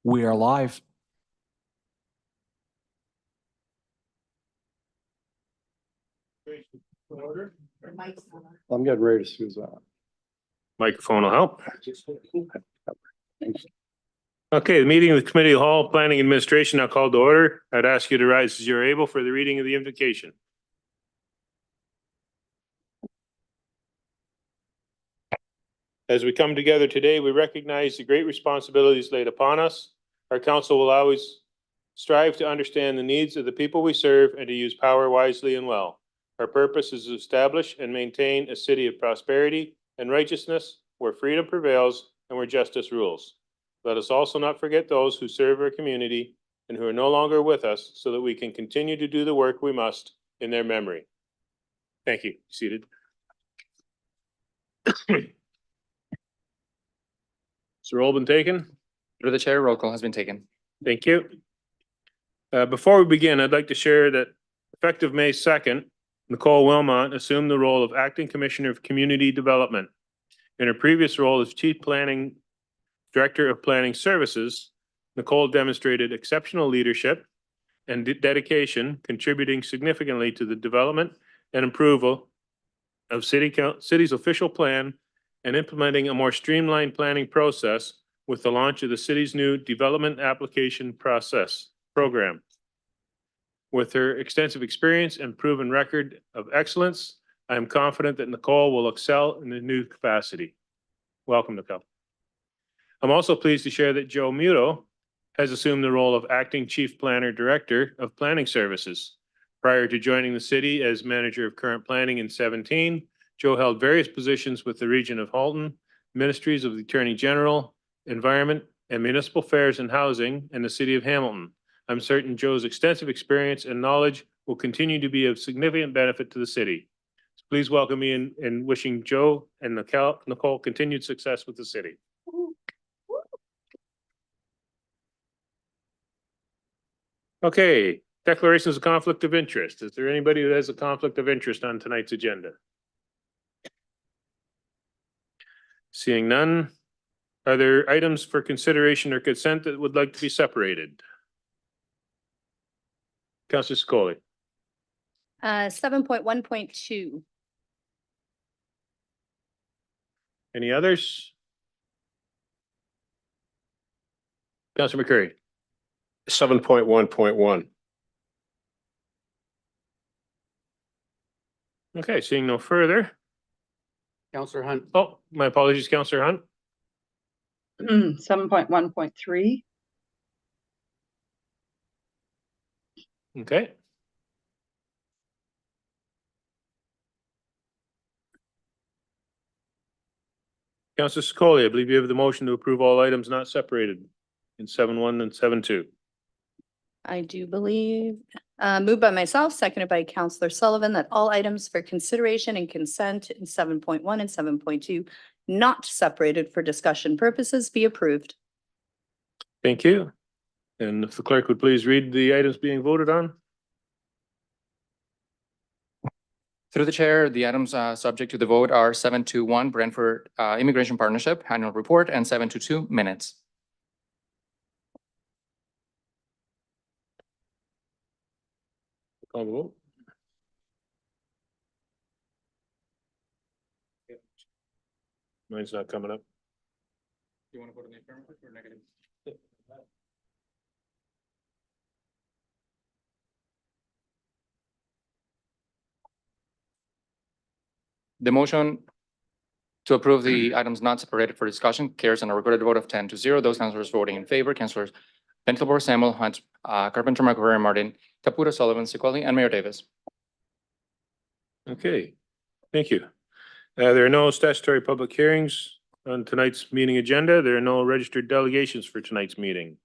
We are live. I'm getting ready to Susan. Microphone will help. Okay, the meeting of the Committee of Hall Planning Administration now called to order. I'd ask you to rise as you're able for the reading of the invocation. As we come together today, we recognize the great responsibilities laid upon us. Our council will always strive to understand the needs of the people we serve and to use power wisely and well. Our purpose is to establish and maintain a city of prosperity and righteousness where freedom prevails and where justice rules. Let us also not forget those who serve our community and who are no longer with us so that we can continue to do the work we must in their memory. Thank you. Seated. Has the roll been taken? Through the chair, roll call has been taken. Thank you. Before we begin, I'd like to share that effective May 2nd, Nicole Wilmot assumed the role of Acting Commissioner of Community Development. In her previous role as Chief Planning Director of Planning Services, Nicole demonstrated exceptional leadership and dedication, contributing significantly to the development and approval of city's official plan and implementing a more streamlined planning process with the launch of the city's new development application process program. With her extensive experience and proven record of excellence, I am confident that Nicole will excel in the new capacity. Welcome, Nicole. I'm also pleased to share that Joe Muto has assumed the role of Acting Chief Planner Director of Planning Services. Prior to joining the city as Manager of Current Planning in 2017, Joe held various positions with the Region of Halton, Ministries of the Attorney General, Environment and Municipal Affairs and Housing, and the City of Hamilton. I'm certain Joe's extensive experience and knowledge will continue to be of significant benefit to the city. So please welcome me in wishing Joe and Nicole continued success with the city. Okay, declarations of conflict of interest. Is there anybody who has a conflict of interest on tonight's agenda? Seeing none, are there items for consideration or consent that would like to be separated? Councilor Scoli. 7.1.2. Any others? Councilor McCurry. 7.1.1. Okay, seeing no further. Counselor Hunt. Oh, my apologies, Councilor Hunt. 7.1.3. Okay. Councilor Scoli, I believe you have the motion to approve all items not separated in 7.1 and 7.2. I do believe, moved by myself, seconded by Counselor Sullivan, that all items for consideration and consent in 7.1 and 7.2 not separated for discussion purposes be approved. Thank you. And if the clerk would please read the items being voted on. Through the chair, the items subject to the vote are 721 Brentford Immigration Partnership Annual Report and 722 Minutes. Call the vote. Mine's not coming up. You want to vote in the affirmative or negative? The motion to approve the items not separated for discussion carries on a recorded vote of 10-0. Those councilors voting in favor, Councilors Ventilbor, Samuel, Hunt, Carpenter, McCrory, Martin, Caputo, Sullivan, Secoli, and Mayor Davis. Okay, thank you. There are no statutory public hearings on tonight's meeting agenda. There are no registered delegations for tonight's meeting.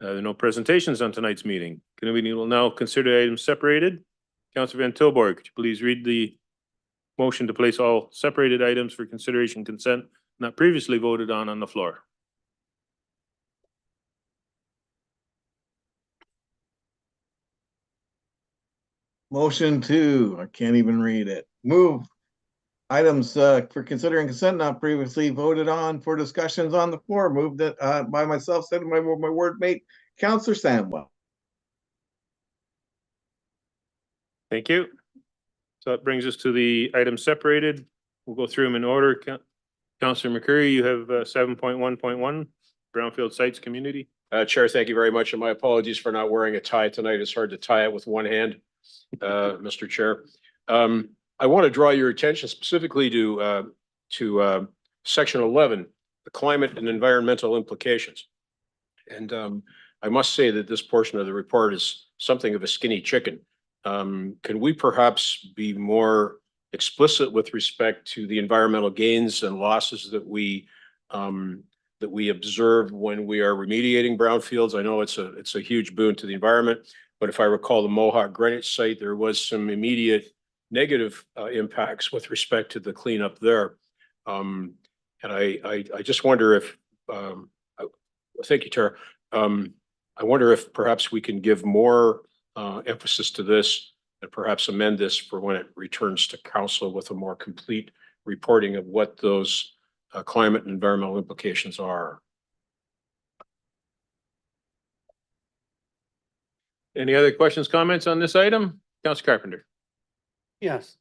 There are no presentations on tonight's meeting. We will now consider items separated. Councilor Van Tilburg, could you please read the motion to place all separated items for consideration consent not previously voted on the floor? Motion to, I can't even read it. Move items for considering consent not previously voted on for discussions on the floor. Moved by myself, seconded by my word mate, Counselor Samwell. Thank you. So that brings us to the items separated. We'll go through them in order. Councillor McCurry, you have 7.1.1, Brownfield Sites Community. Chair, thank you very much, and my apologies for not wearing a tie tonight. It's hard to tie it with one hand, Mr. Chair. I want to draw your attention specifically to Section 11, the climate and environmental implications. And I must say that this portion of the report is something of a skinny chicken. Can we perhaps be more explicit with respect to the environmental gains and losses that we observe when we are remediating brownfields? I know it's a huge boon to the environment, but if I recall the Mohawk Greenwich site, there was some immediate negative impacts with respect to the cleanup there. And I just wonder if, thank you, Tara. I wonder if perhaps we can give more emphasis to this and perhaps amend this for when it returns to council with a more complete reporting of what those climate and environmental implications are. Any other questions, comments on this item? Councilor Carpenter. Yes,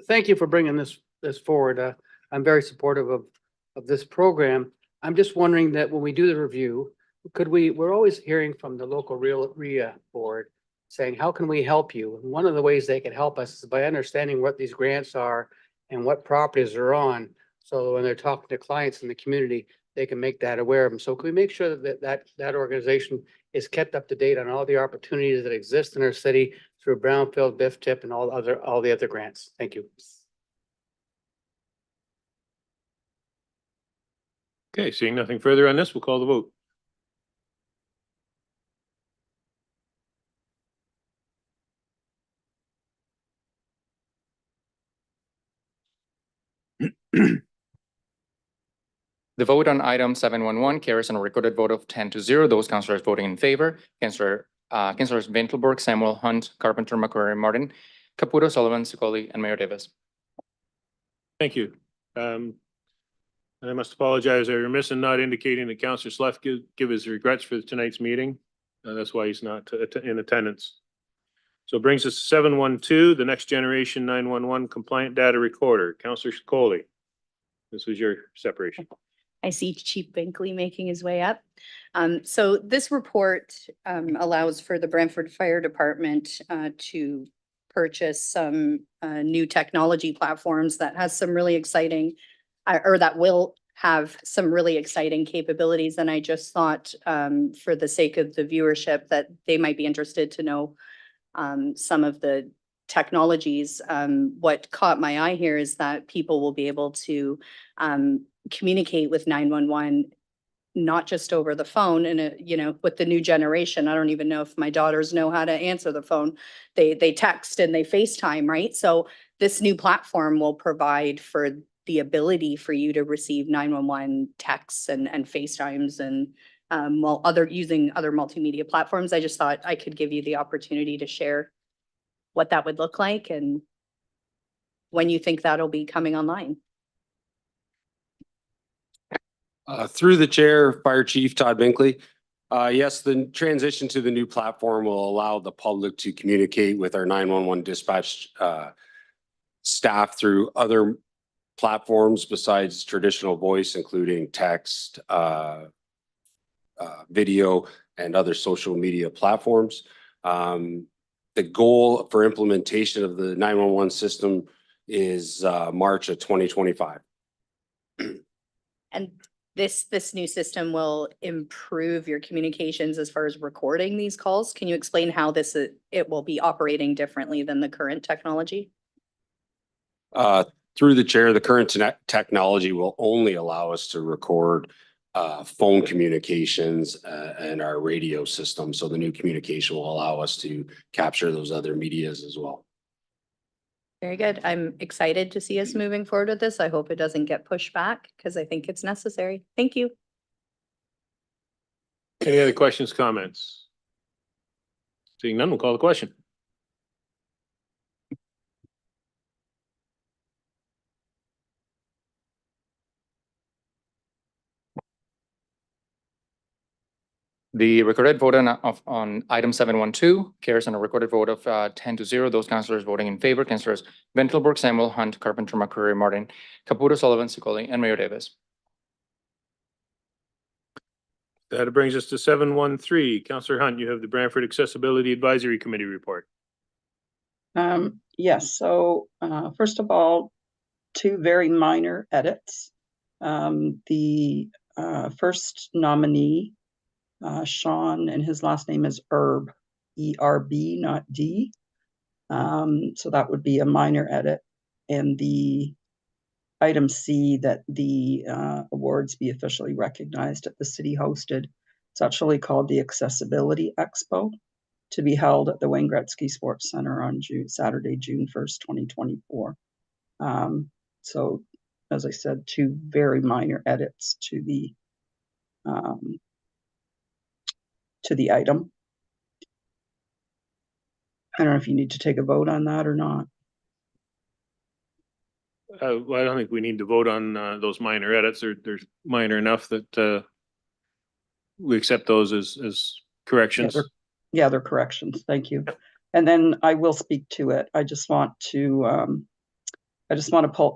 thank you for bringing this forward. I'm very supportive of this program. I'm just wondering that when we do the review, we're always hearing from the local RIA board saying, how can we help you? And one of the ways they can help us is by understanding what these grants are and what properties they're on. So when they're talking to clients in the community, they can make that aware of them. So can we make sure that organization is kept up to date on all the opportunities that exist in our city through Brownfield, BIF TIP, and all the other grants? Thank you. Okay, seeing nothing further on this, we'll call the vote. The vote on item 7.1.1 carries on a recorded vote of 10-0. Those councillors voting in favor, Councillors Ventelberg, Samuel, Hunt, Carpenter, McCurry, Martin, Caputo, Sullivan, Sicoli, and Mayor Davis. Thank you. I must apologize. I was remiss in not indicating that Councillor Sluff give his regrets for tonight's meeting. That's why he's not in attendance. So it brings us to 7.1.2, the next generation 911 compliant data recorder. Councillor Sicoli, this was your separation. I see Chief Binkley making his way up. So this report allows for the Brantford Fire Department to purchase some new technology platforms that has some really exciting, or that will have some really exciting capabilities. And I just thought for the sake of the viewership that they might be interested to know some of the technologies. What caught my eye here is that people will be able to communicate with 911, not just over the phone. And, with the new generation, I don't even know if my daughters know how to answer the phone. They text and they FaceTime, right? So this new platform will provide for the ability for you to receive 911 texts and FaceTimes and using other multimedia platforms. I just thought I could give you the opportunity to share what that would look like and when you think that'll be coming online. Through the chair, Fire Chief Todd Binkley. Yes, the transition to the new platform will allow the public to communicate with our 911 dispatch staff through other platforms besides traditional voice, including text, video, and other social media platforms. The goal for implementation of the 911 system is March of 2025. And this new system will improve your communications as far as recording these calls. Can you explain how it will be operating differently than the current technology? Through the chair, the current technology will only allow us to record phone communications and our radio system. So the new communication will allow us to capture those other medias as well. Very good. I'm excited to see us moving forward with this. I hope it doesn't get pushed back because I think it's necessary. Thank you. Any other questions, comments? Seeing none, we'll call the question. The recorded vote on item 712 carries on a recorded vote of 10-0. Those councillors voting in favor, councillors Ventilborg, Samuel, Hunt, Carpenter, McCreary, Martin, Caputo, Sullivan, Sicoli, and Mayor Davis. That brings us to 713. Councillor Hunt, you have the Brantford Accessibility Advisory Committee report. Yes, so first of all, two very minor edits. The first nominee, Sean, and his last name is Erb, E-R-B, not D. So that would be a minor edit. And the item C, that the awards be officially recognized at the city hosted. It's actually called the Accessibility Expo, to be held at the Wayne Gretzky Sports Center on Saturday, June 1st, 2024. So, as I said, two very minor edits to the item. I don't know if you need to take a vote on that or not. Well, I don't think we need to vote on those minor edits. They're minor enough that we accept those as corrections. Yeah, they're corrections. Thank you. And then I will speak to it. I just want to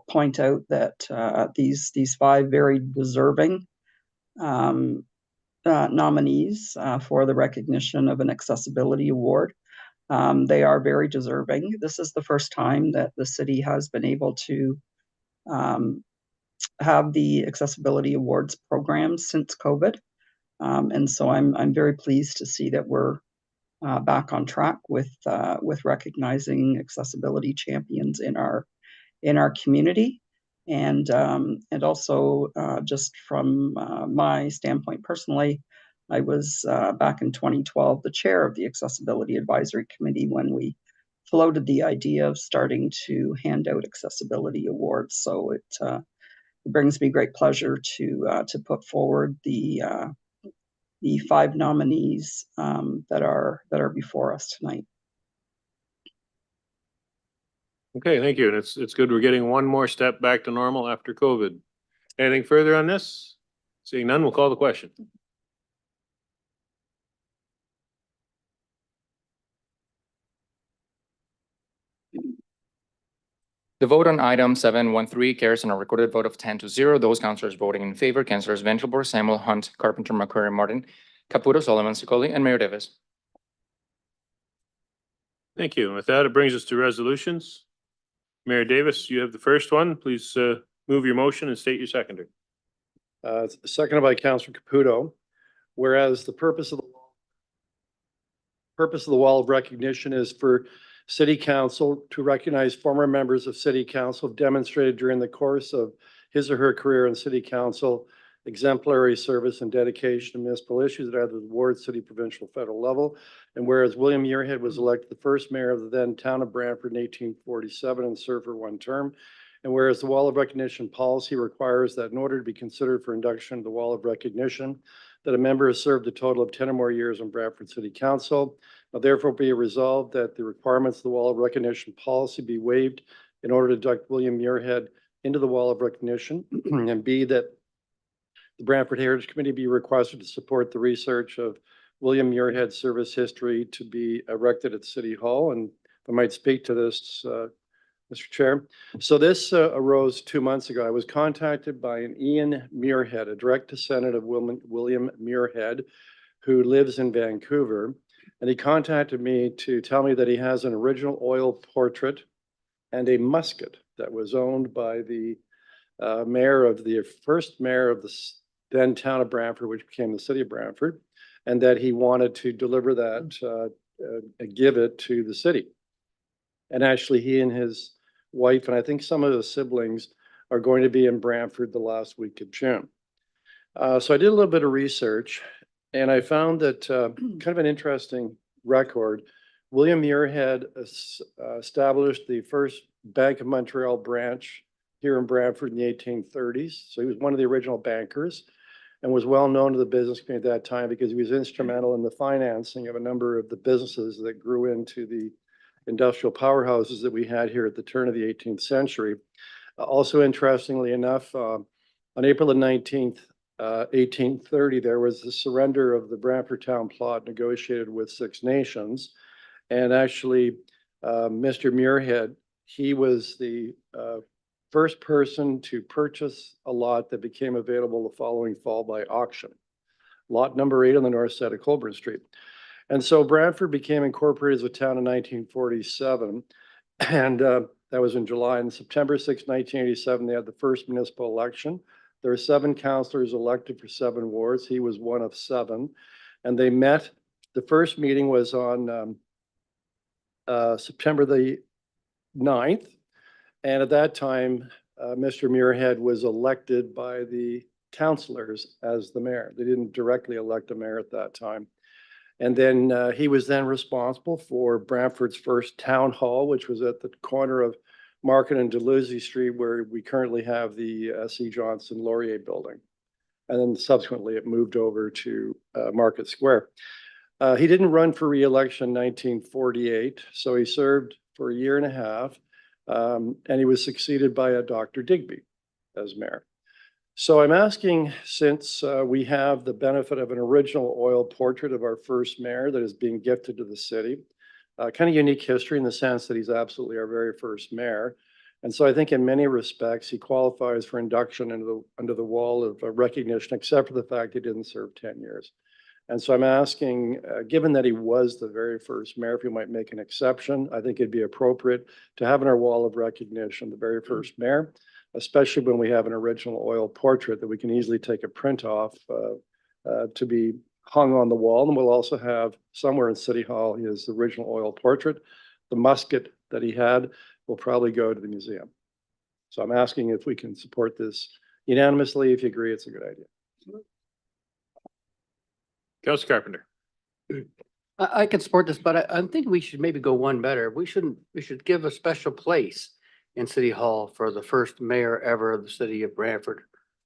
point out that these five very deserving nominees for the recognition of an accessibility award. They are very deserving. This is the first time that the city has been able to have the accessibility awards program since COVID. And so I'm very pleased to see that we're back on track with recognizing accessibility champions in our community. And also just from my standpoint personally, I was back in 2012 the chair of the Accessibility Advisory Committee when we floated the idea of starting to hand out accessibility awards. So it brings me great pleasure to put forward the five nominees that are before us tonight. Okay, thank you. And it's good we're getting one more step back to normal after COVID. Anything further on this? Seeing none, we'll call the question. The vote on item 713 carries on a recorded vote of 10-0. Those councillors voting in favor, councillors Ventilborg, Samuel, Hunt, Carpenter, McCreary, Martin, Caputo, Sullivan, Sicoli, and Mayor Davis. Thank you. And with that, it brings us to resolutions. Mayor Davis, you have the first one. Please move your motion and state your seconder. Seconded by Councillor Caputo. Whereas the purpose of the wall of recognition is for City Council to recognize former members of City Council who demonstrated during the course of his or her career in City Council exemplary service and dedication to municipal issues at either the ward, city, provincial, federal level. And whereas William Muirhead was elected the first mayor of the then town of Brantford in 1847 and served for one term. And whereas the Wall of Recognition policy requires that in order to be considered for induction to the Wall of Recognition, that a member has served a total of 10 or more years on Brantford City Council. Now therefore be resolved that the requirements of the Wall of Recognition policy be waived in order to induct William Muirhead into the Wall of Recognition. And B, that the Brantford Heritage Committee be requested to support the research of William Muirhead's service history to be erected at City Hall. And if I might speak to this, Mr. Chair. So this arose 2 months ago. I was contacted by an Ian Muirhead, a direct descendant of William Muirhead, who lives in Vancouver. And he contacted me to tell me that he has an original oil portrait and a musket that was owned by the first mayor of the then town of Brantford, which became the city of Brantford, and that he wanted to deliver that, give it to the city. And actually he and his wife, and I think some of his siblings, are going to be in Brantford the last week of June. So I did a little bit of research and I found that kind of an interesting record. William Muirhead established the first Bank of Montreal branch here in Brantford in the 1830s. So he was one of the original bankers and was well known to the business community at that time because he was instrumental in the financing of a number of the businesses that grew into the industrial powerhouses that we had here at the turn of the 18th century. Also, interestingly enough, on April the 19th, 1830, there was the surrender of the Brantford Town plot negotiated with Six Nations. And actually, Mr. Muirhead, he was the first person to purchase a lot that became available the following fall by auction. Lot number 8 on the north side of Colburn Street. And so Brantford became incorporated as a town in 1947. And that was in July. And September 6, 1987, they had the first municipal election. There were 7 councillors elected for 7 wards. He was one of 7. And they met, the first meeting was on September the 9th. And at that time, Mr. Muirhead was elected by the councillors as the mayor. They didn't directly elect a mayor at that time. And then he was then responsible for Brantford's first town hall, which was at the corner of Market and Dalhousie Street, where we currently have the C. Johnson Laurier building. And then subsequently it moved over to Market Square. He didn't run for re-election in 1948, so he served for a year and a half, and he was succeeded by a Dr. Digby as mayor. So I'm asking, since we have the benefit of an original oil portrait of our first mayor that is being gifted to the city, kind of unique history in the sense that he's absolutely our very first mayor. And so I think in many respects, he qualifies for induction under the wall of recognition, except for the fact he didn't serve 10 years. And so I'm asking, given that he was the very first mayor, if you might make an exception, I think it'd be appropriate to have in our wall of recognition the very first mayor, especially when we have an original oil portrait that we can easily take a print off to be hung on the wall. And we'll also have somewhere in City Hall his original oil portrait. The musket that he had will probably go to the museum. So I'm asking if we can support this unanimously. If you agree, it's a good idea. Councilor Carpenter. I can support this, but I think we should maybe go one better. We should give a special place in City Hall for the first mayor ever of the city of Brantford,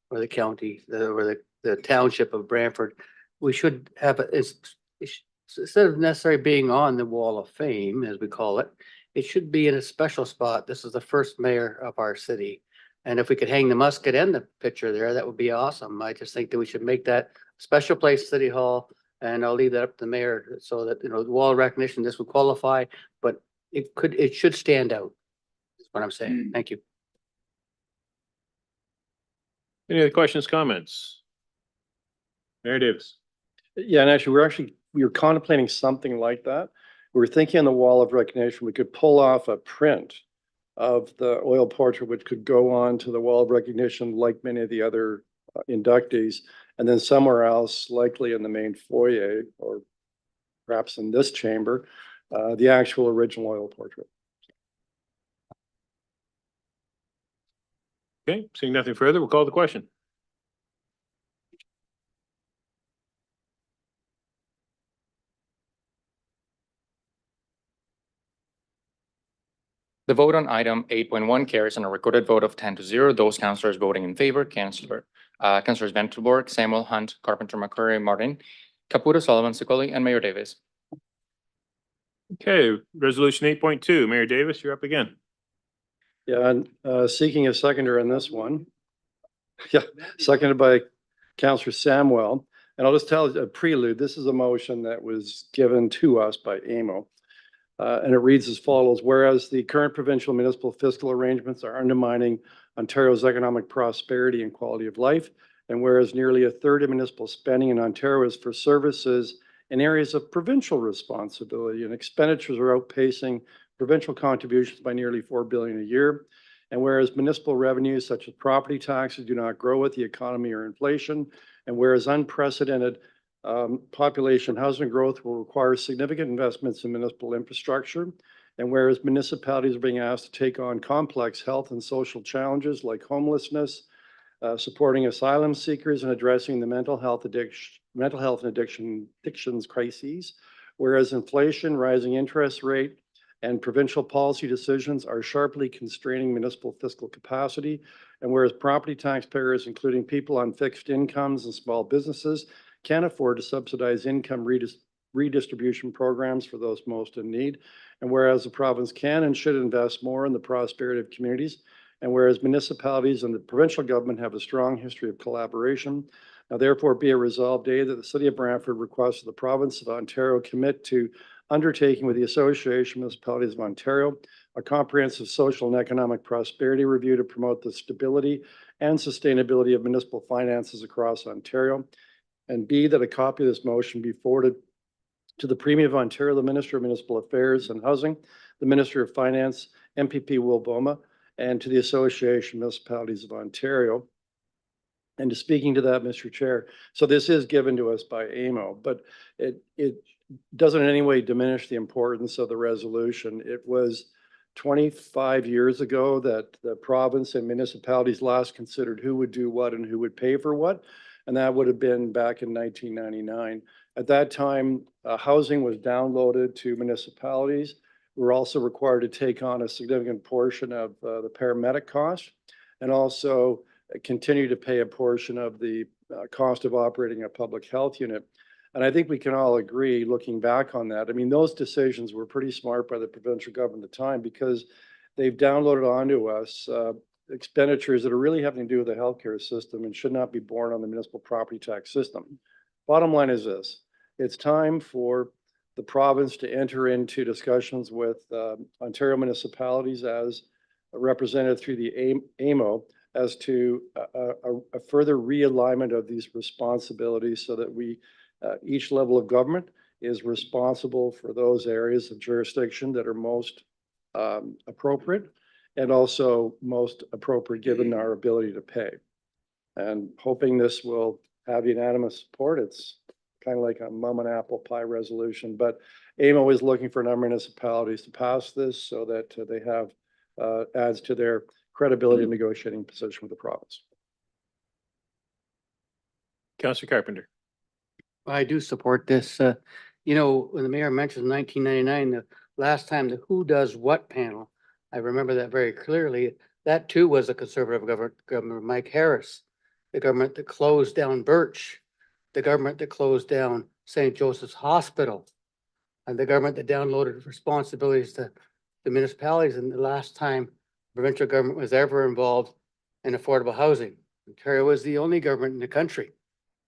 or the county, or the township of Brantford. We should have instead of necessarily being on the wall of fame, as we call it, it should be in a special spot. This is the first mayor of our city. And if we could hang the musket and the picture there, that would be awesome. I just think that we should make that special place, City Hall, and I'll leave that up to the mayor so that, the wall of recognition, this would qualify, but it should stand out. That's what I'm saying. Thank you. Any other questions, comments? Mayor Davis. Yeah, and actually, we were contemplating something like that. We were thinking on the wall of recognition, we could pull off a print of the oil portrait, which could go on to the wall of recognition like many of the other inductees, and then somewhere else, likely in the main foyer or perhaps in this chamber, the actual original oil portrait. Okay, seeing nothing further, we'll call the question. The vote on item 8.1 carries on a recorded vote of 10-0. Those councillors voting in favor, Councillors Ventelborg, Samuel, Hunt, Carpenter, McCurry, Martin, Caputo, Sullivan, Sicoli, and Mayor Davis. Okay, resolution 8.2, Mayor Davis, you're up again. Yeah, and seeking a seconder on this one. Yeah, seconded by Councillor Samuel. And I'll just tell a prelude. This is a motion that was given to us by AMO. And it reads as follows: whereas the current provincial municipal fiscal arrangements are undermining Ontario's economic prosperity and quality of life, and whereas nearly a third of municipal spending in Ontario is for services in areas of provincial responsibility, and expenditures are outpacing provincial contributions by nearly $4 billion a year, and whereas municipal revenues such as property taxes do not grow with the economy or inflation, and whereas unprecedented population housing growth will require significant investments in municipal infrastructure, and whereas municipalities are being asked to take on complex health and social challenges like homelessness, supporting asylum seekers, and addressing the mental health and addictions crises, whereas inflation, rising interest rate, and provincial policy decisions are sharply constraining municipal fiscal capacity, and whereas property taxpayers, including people on fixed incomes and small businesses, can't afford to subsidize income redistribution programs for those most in need, and whereas the province can and should invest more in the prosperity of communities, and whereas municipalities and the provincial government have a strong history of collaboration, Now therefore be it resolved, A, that the city of Brantford requests the province of Ontario commit to undertaking with the Association of Municipalities of Ontario a comprehensive social and economic prosperity review to promote the stability and sustainability of municipal finances across Ontario. And B, that a copy of this motion be forwarded to the Premier of Ontario, the Minister of Municipal Affairs and Housing, the Minister of Finance, MPP Will Boma, and to the Association of Municipalities of Ontario. And to speaking to that, Mr. Chair, so this is given to us by AMO, but it doesn't in any way diminish the importance of the resolution. It was 25 years ago that the province and municipalities last considered who would do what and who would pay for what. And that would have been back in 1999. At that time, housing was downloaded to municipalities. We're also required to take on a significant portion of the paramedic cost and also continue to pay a portion of the cost of operating a public health unit. And I think we can all agree, looking back on that, I mean, those decisions were pretty smart by the provincial government at the time because they've downloaded onto us expenditures that are really having to do with the healthcare system and should not be borne on the municipal property tax system. Bottom line is this: it's time for the province to enter into discussions with Ontario municipalities as represented through the AMO as to a further realignment of these responsibilities so that we, each level of government is responsible for those areas of jurisdiction that are most appropriate and also most appropriate given our ability to pay. And hoping this will have unanimous support. It's kind of like a mum and apple pie resolution, but AMO is looking for a number of municipalities to pass this so that they have adds to their credibility and negotiating position with the province. Councillor Carpenter. I do support this. You know, when the mayor mentioned 1999, the last time the Who Does What panel, I remember that very clearly. That too was a conservative government, Mike Harris, the government that closed down Birch, the government that closed down St. Joseph's Hospital, and the government that downloaded responsibilities to the municipalities. And the last time provincial government was ever involved in affordable housing. Ontario was the only government in the country,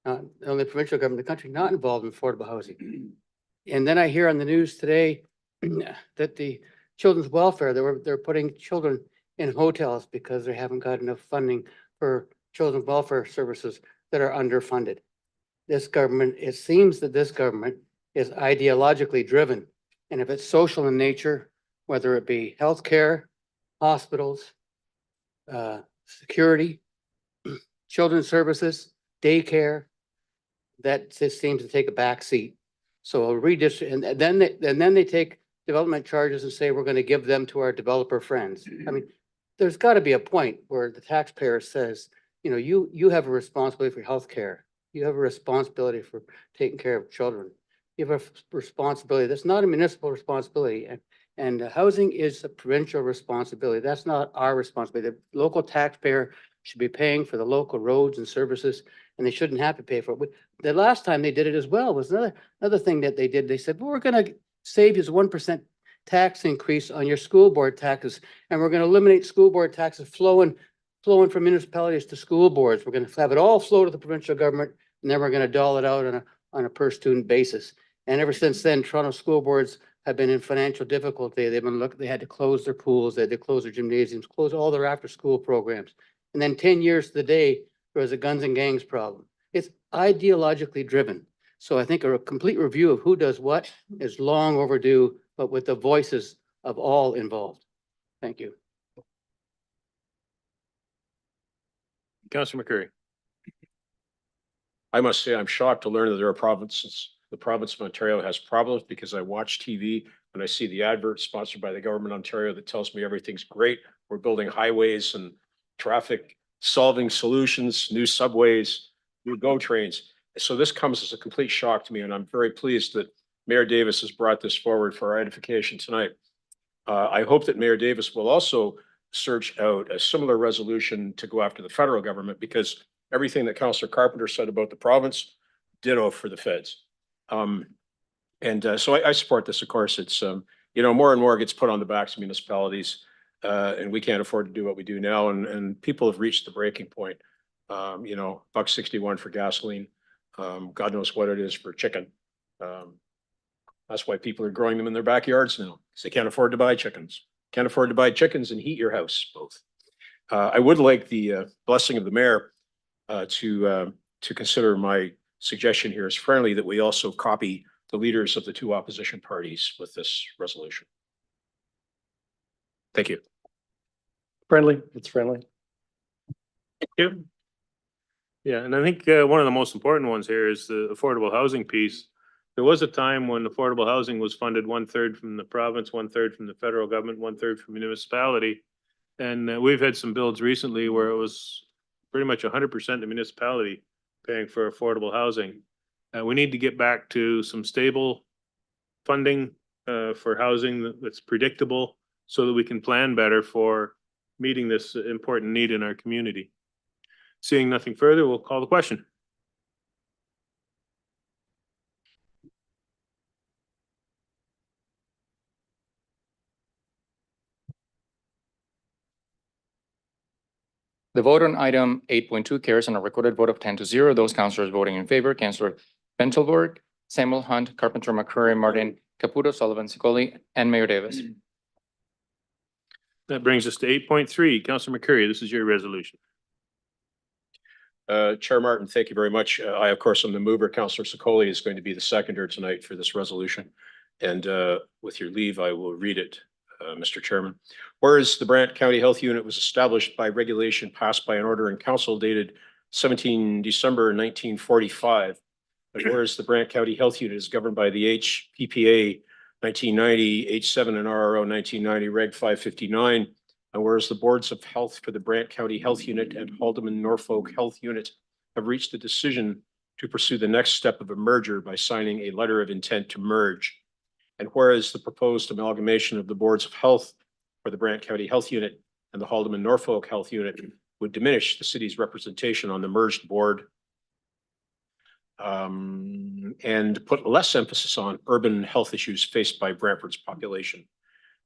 the only provincial government in the country not involved in affordable housing. And then I hear on the news today that the children's welfare, they're putting children in hotels because they haven't got enough funding for children's welfare services that are underfunded. This government, it seems that this government is ideologically driven. And if it's social in nature, whether it be healthcare, hospitals, security, children's services, daycare, that just seems to take a back seat. So a redistrict, and then they take development charges and say, we're going to give them to our developer friends. I mean, there's got to be a point where the taxpayer says, you know, you have a responsibility for healthcare. You have a responsibility for taking care of children. You have a responsibility. That's not a municipal responsibility. And housing is a provincial responsibility. That's not our responsibility. The local taxpayer should be paying for the local roads and services, and they shouldn't have to pay for it. The last time they did it as well was another thing that they did. They said, well, we're going to save you 1% tax increase on your school board taxes, and we're going to eliminate school board taxes flowing from municipalities to school boards. We're going to have it all flow to the provincial government, and then we're going to dole it out on a per student basis. And ever since then, Toronto school boards have been in financial difficulty. They had to close their pools, they had to close their gymnasiums, close all their after school programs. And then 10 years to the day, there was a guns and gangs problem. It's ideologically driven. So I think a complete review of who does what is long overdue, but with the voices of all involved. Thank you. Councillor McCurry. I must say, I'm shocked to learn that there are provinces, the province of Ontario has problems because I watch TV and I see the advert sponsored by the government of Ontario that tells me everything's great. We're building highways and traffic solving solutions, new subways, new GO trains. So this comes as a complete shock to me, and I'm very pleased that Mayor Davis has brought this forward for our edification tonight. I hope that Mayor Davis will also search out a similar resolution to go after the federal government, because everything that Councillor Carpenter said about the province, ditto for the feds. So I support this. Of course, it's, you know, more and more gets put on the backs of municipalities, and we can't afford to do what we do now. And people have reached the breaking point. You know, $1.61 for gasoline. God knows what it is for chicken. That's why people are growing them in their backyards now, because they can't afford to buy chickens. Can't afford to buy chickens and heat your house both. I would like the blessing of the mayor to consider my suggestion here as friendly, that we also copy the leaders of the two opposition parties with this resolution. Thank you. Friendly, it's friendly. Yeah. Yeah, and I think one of the most important ones here is the affordable housing piece. There was a time when affordable housing was funded 1/3 from the province, 1/3 from the federal government, 1/3 from municipality. And we've had some builds recently where it was pretty much 100% the municipality paying for affordable housing. We need to get back to some stable funding for housing that's predictable so that we can plan better for meeting this important need in our community. Seeing nothing further, we'll call the question. The vote on item 8.2 carries on a recorded vote of 10-0. Those councillors voting in favor, Councillor Pentelborg, Samuel Hunt, Carpenter, McCurry, Martin, Caputo, Sullivan, Sikoli, and Mayor Davis. That brings us to 8.3. Councillor McCurry, this is your resolution. Chair Martin, thank you very much. I, of course, am the mover. Councillor Sikoli is going to be the seconder tonight for this resolution. And with your leave, I will read it, Mr. Chairman. Whereas the Brant County Health Unit was established by regulation passed by an order in council dated 17 December 1945. And whereas the Brant County Health Unit is governed by the HPPA 1990, H7 and RRO 1990, Reg 559. And whereas the boards of health for the Brant County Health Unit and Haldeman Norfolk Health Unit have reached a decision to pursue the next step of a merger by signing a letter of intent to merge. And whereas the proposed amalgamation of the boards of health for the Brant County Health Unit and the Haldeman Norfolk Health Unit would diminish the city's representation on the merged board and put less emphasis on urban health issues faced by Brantford's population.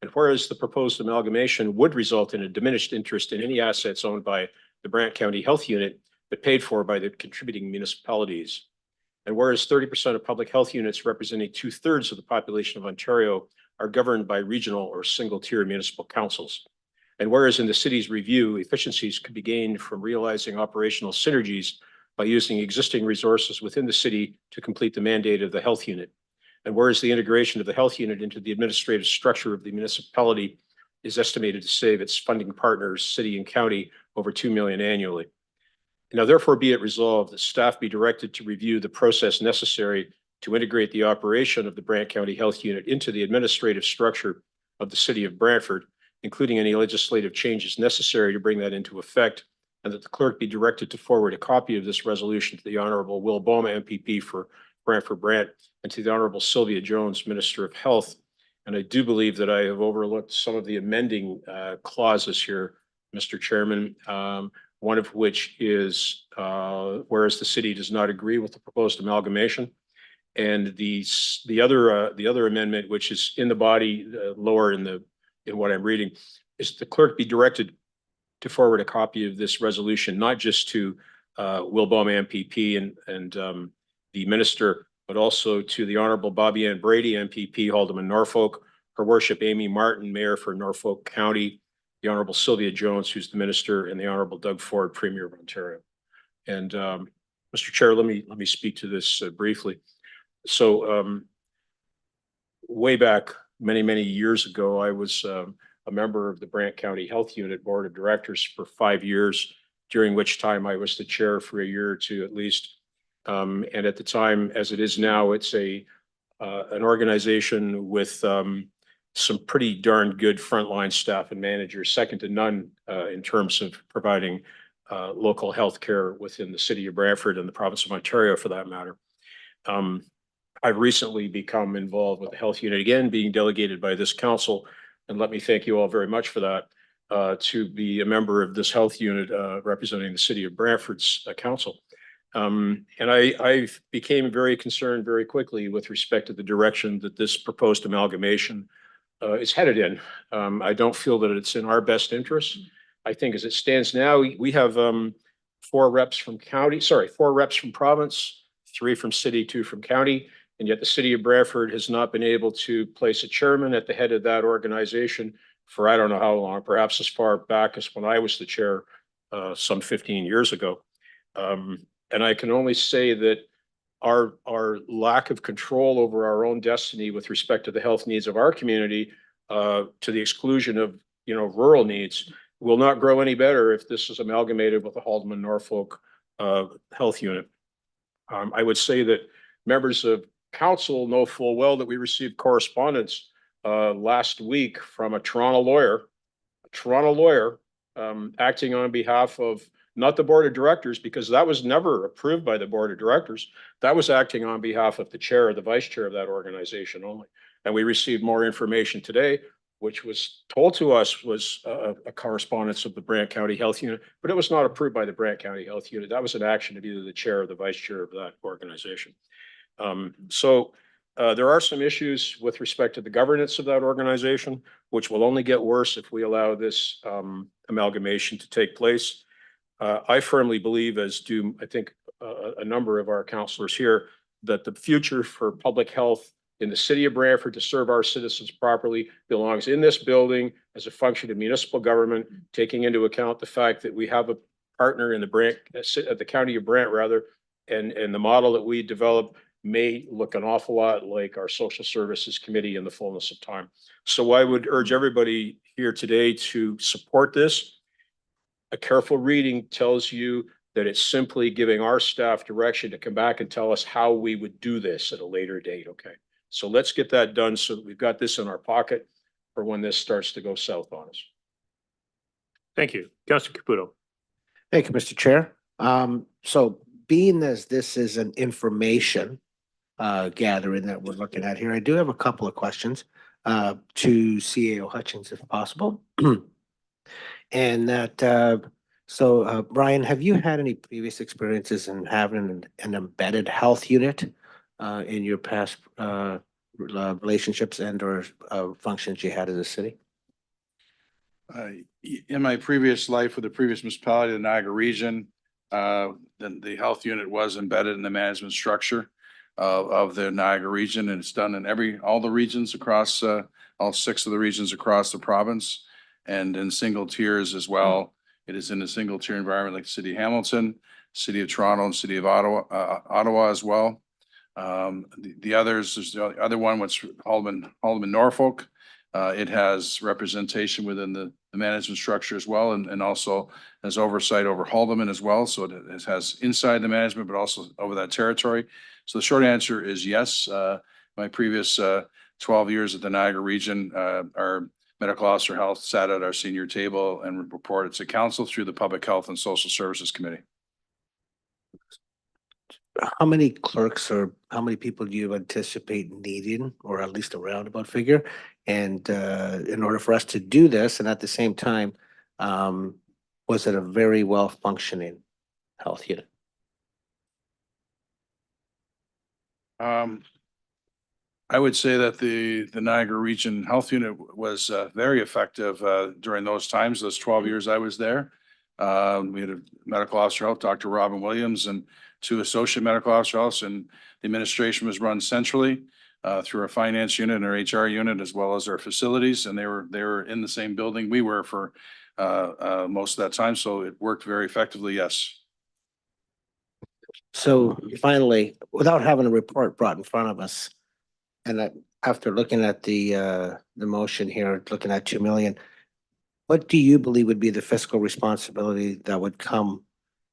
And whereas the proposed amalgamation would result in a diminished interest in any assets owned by the Brant County Health Unit, but paid for by the contributing municipalities. And whereas 30% of public health units representing 2/3 of the population of Ontario are governed by regional or single-tier municipal councils. And whereas in the city's review, efficiencies could be gained from realizing operational synergies by using existing resources within the city to complete the mandate of the health unit. And whereas the integration of the health unit into the administrative structure of the municipality is estimated to save its funding partners, city and county, over $2 million annually. Now, therefore, be it resolved that staff be directed to review the process necessary to integrate the operation of the Brant County Health Unit into the administrative structure of the city of Brantford, including any legislative changes necessary to bring that into effect, and that the clerk be directed to forward a copy of this resolution to the Honorable Will Boma, MPP for Brantford Brant, and to the Honorable Sylvia Jones, Minister of Health. And I do believe that I have overlooked some of the amending clauses here, Mr. Chairman. One of which is whereas the city does not agree with the proposed amalgamation, and the other amendment, which is in the body lower in what I'm reading, is the clerk be directed to forward a copy of this resolution, not just to Will Boma MPP and the minister, but also to the Honorable Bobby Ann Brady MPP, Haldeman Norfolk, Her Worship Amy Martin, Mayor for Norfolk County, the Honorable Sylvia Jones, who's the minister, and the Honorable Doug Ford, Premier of Ontario. And Mr. Chair, let me speak to this briefly. So way back many years ago, I was a member of the Brant County Health Unit Board of Directors for 5 years, during which time I was the chair for a year or two at least. And at the time, as it is now, it's an organization with some pretty darn good frontline staff and managers, second to none in terms of providing local health care within the city of Brantford and the province of Ontario, for that matter. I've recently become involved with the health unit again, being delegated by this council, and let me thank you all very much for that, to be a member of this health unit representing the city of Brantford's council. And I became very concerned very quickly with respect to the direction that this proposed amalgamation is headed in. I don't feel that it's in our best interest. I think as it stands now, we have 4 reps from province, 3 from city, 2 from county. And yet the city of Brantford has not been able to place a chairman at the head of that organization for I don't know how long, perhaps as far back as when I was the chair some 15 years ago. And I can only say that our lack of control over our own destiny with respect to the health needs of our community, to the exclusion of, rural needs, will not grow any better if this is amalgamated with the Haldeman Norfolk health unit. I would say that members of council know full well that we received correspondence last week from a Toronto lawyer acting on behalf of not the board of directors, because that was never approved by the board of directors. That was acting on behalf of the chair or the vice chair of that organization only. And we received more information today, which was told to us was a correspondence of the Brant County Health Unit, but it was not approved by the Brant County Health Unit. That was an action of either the chair or the vice chair of that organization. So there are some issues with respect to the governance of that organization, which will only get worse if we allow this amalgamation to take place. I firmly believe, as do I think a number of our councillors here, that the future for public health in the city of Brantford to serve our citizens properly belongs in this building as a function of municipal government, taking into account the fact that we have a partner in the county of Brant rather, and the model that we develop may look an awful lot like our social services committee in the fullness of time. So I would urge everybody here today to support this. A careful reading tells you that it's simply giving our staff direction to come back and tell us how we would do this at a later date. Okay, so let's get that done so that we've got this in our pocket for when this starts to go south on us. Thank you. Councilor Caputo. Thank you, Mr. Chair. So being as this is an information gathering that we're looking at here, I do have a couple of questions to CAO Hutchins, if possible. And that, Brian, have you had any previous experiences in having an embedded health unit in your past relationships and or functions you had as a city? In my previous life with the previous municipality, the Niagara region, the health unit was embedded in the management structure of the Niagara region, and it's done in all the regions across, all 6 of the regions across the province, and in single tiers as well. It is in a single tier environment like the city of Hamilton, city of Toronto, and city of Ottawa as well. The others, there's the other one, which Haldeman Norfolk. It has representation within the management structure as well, and also has oversight over Haldeman as well. So it has inside the management, but also over that territory. So the short answer is yes. My previous 12 years at the Niagara region, our medical officer health sat at our senior table and reported to council through the Public Health and Social Services Committee. How many clerks or how many people do you anticipate needing, or at least a roundabout figure? And in order for us to do this, and at the same time, was it a very well functioning health unit? I would say that the Niagara Region Health Unit was very effective during those times, those 12 years I was there. We had a medical officer health, Dr. Robin Williams, and 2 associate medical officer health, and the administration was run centrally through our finance unit and our HR unit, as well as our facilities, and they were in the same building we were for most of that time, so it worked very effectively, yes. So finally, without having a report brought in front of us, and after looking at the motion here, looking at 2 million, what do you believe would be the fiscal responsibility that would come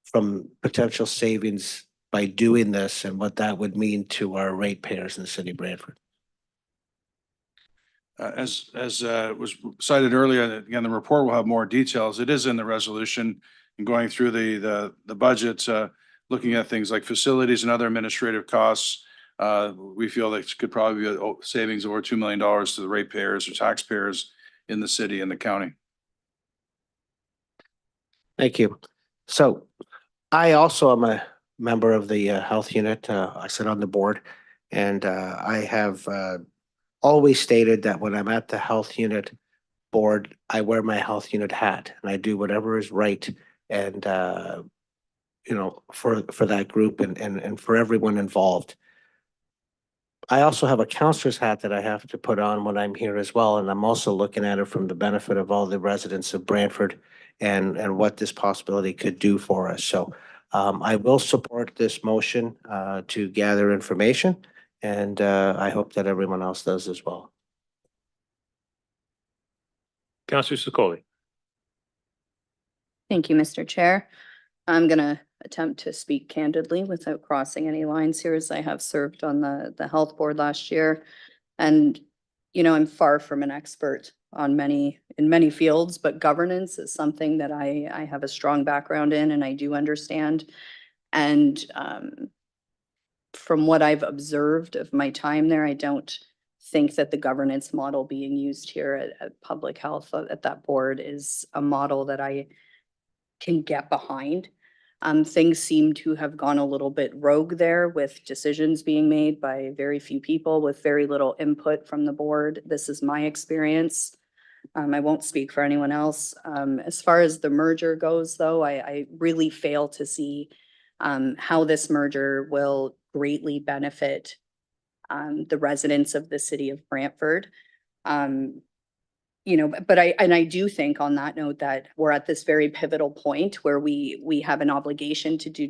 from potential savings by doing this, and what that would mean to our ratepayers in the city of Brantford? As was cited earlier, again, the report will have more details. It is in the resolution, and going through the budget, looking at things like facilities and other administrative costs. We feel that could probably be a savings of over $2 million to the ratepayers or taxpayers in the city and the county. Thank you. So I also am a member of the health unit. I sit on the board, and I have always stated that when I'm at the health unit board, I wear my health unit hat and I do whatever is right and you know, for that group and for everyone involved. I also have a counselor's hat that I have to put on when I'm here as well, and I'm also looking at it from the benefit of all the residents of Brantford and what this possibility could do for us. So I will support this motion to gather information, and I hope that everyone else does as well. Councillor Secoli. Thank you, Mr. Chair. I'm gonna attempt to speak candidly without crossing any lines here, as I have served on the health board last year. And, you know, I'm far from an expert on in many fields, but governance is something that I have a strong background in and I do understand. And from what I've observed of my time there, I don't think that the governance model being used here at Public Health at that board is a model that I can get behind. Things seem to have gone a little bit rogue there, with decisions being made by very few people with very little input from the board. This is my experience. I won't speak for anyone else. As far as the merger goes, though, I really fail to see how this merger will greatly benefit the residents of the city of Brantford. You know, but I do think on that note that we're at this very pivotal point where we have an obligation to do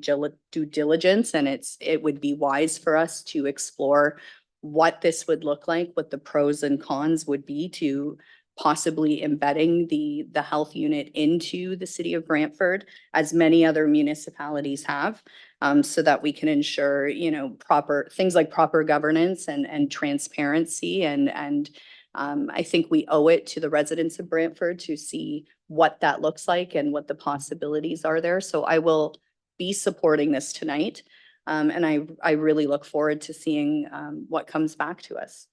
due diligence, and it would be wise for us to explore what this would look like, what the pros and cons would be to possibly embedding the health unit into the city of Brantford, as many other municipalities have, so that we can ensure, you know, proper things like proper governance and transparency and I think we owe it to the residents of Brantford to see what that looks like and what the possibilities are there. So I will be supporting this tonight. And I really look forward to seeing what comes back to us.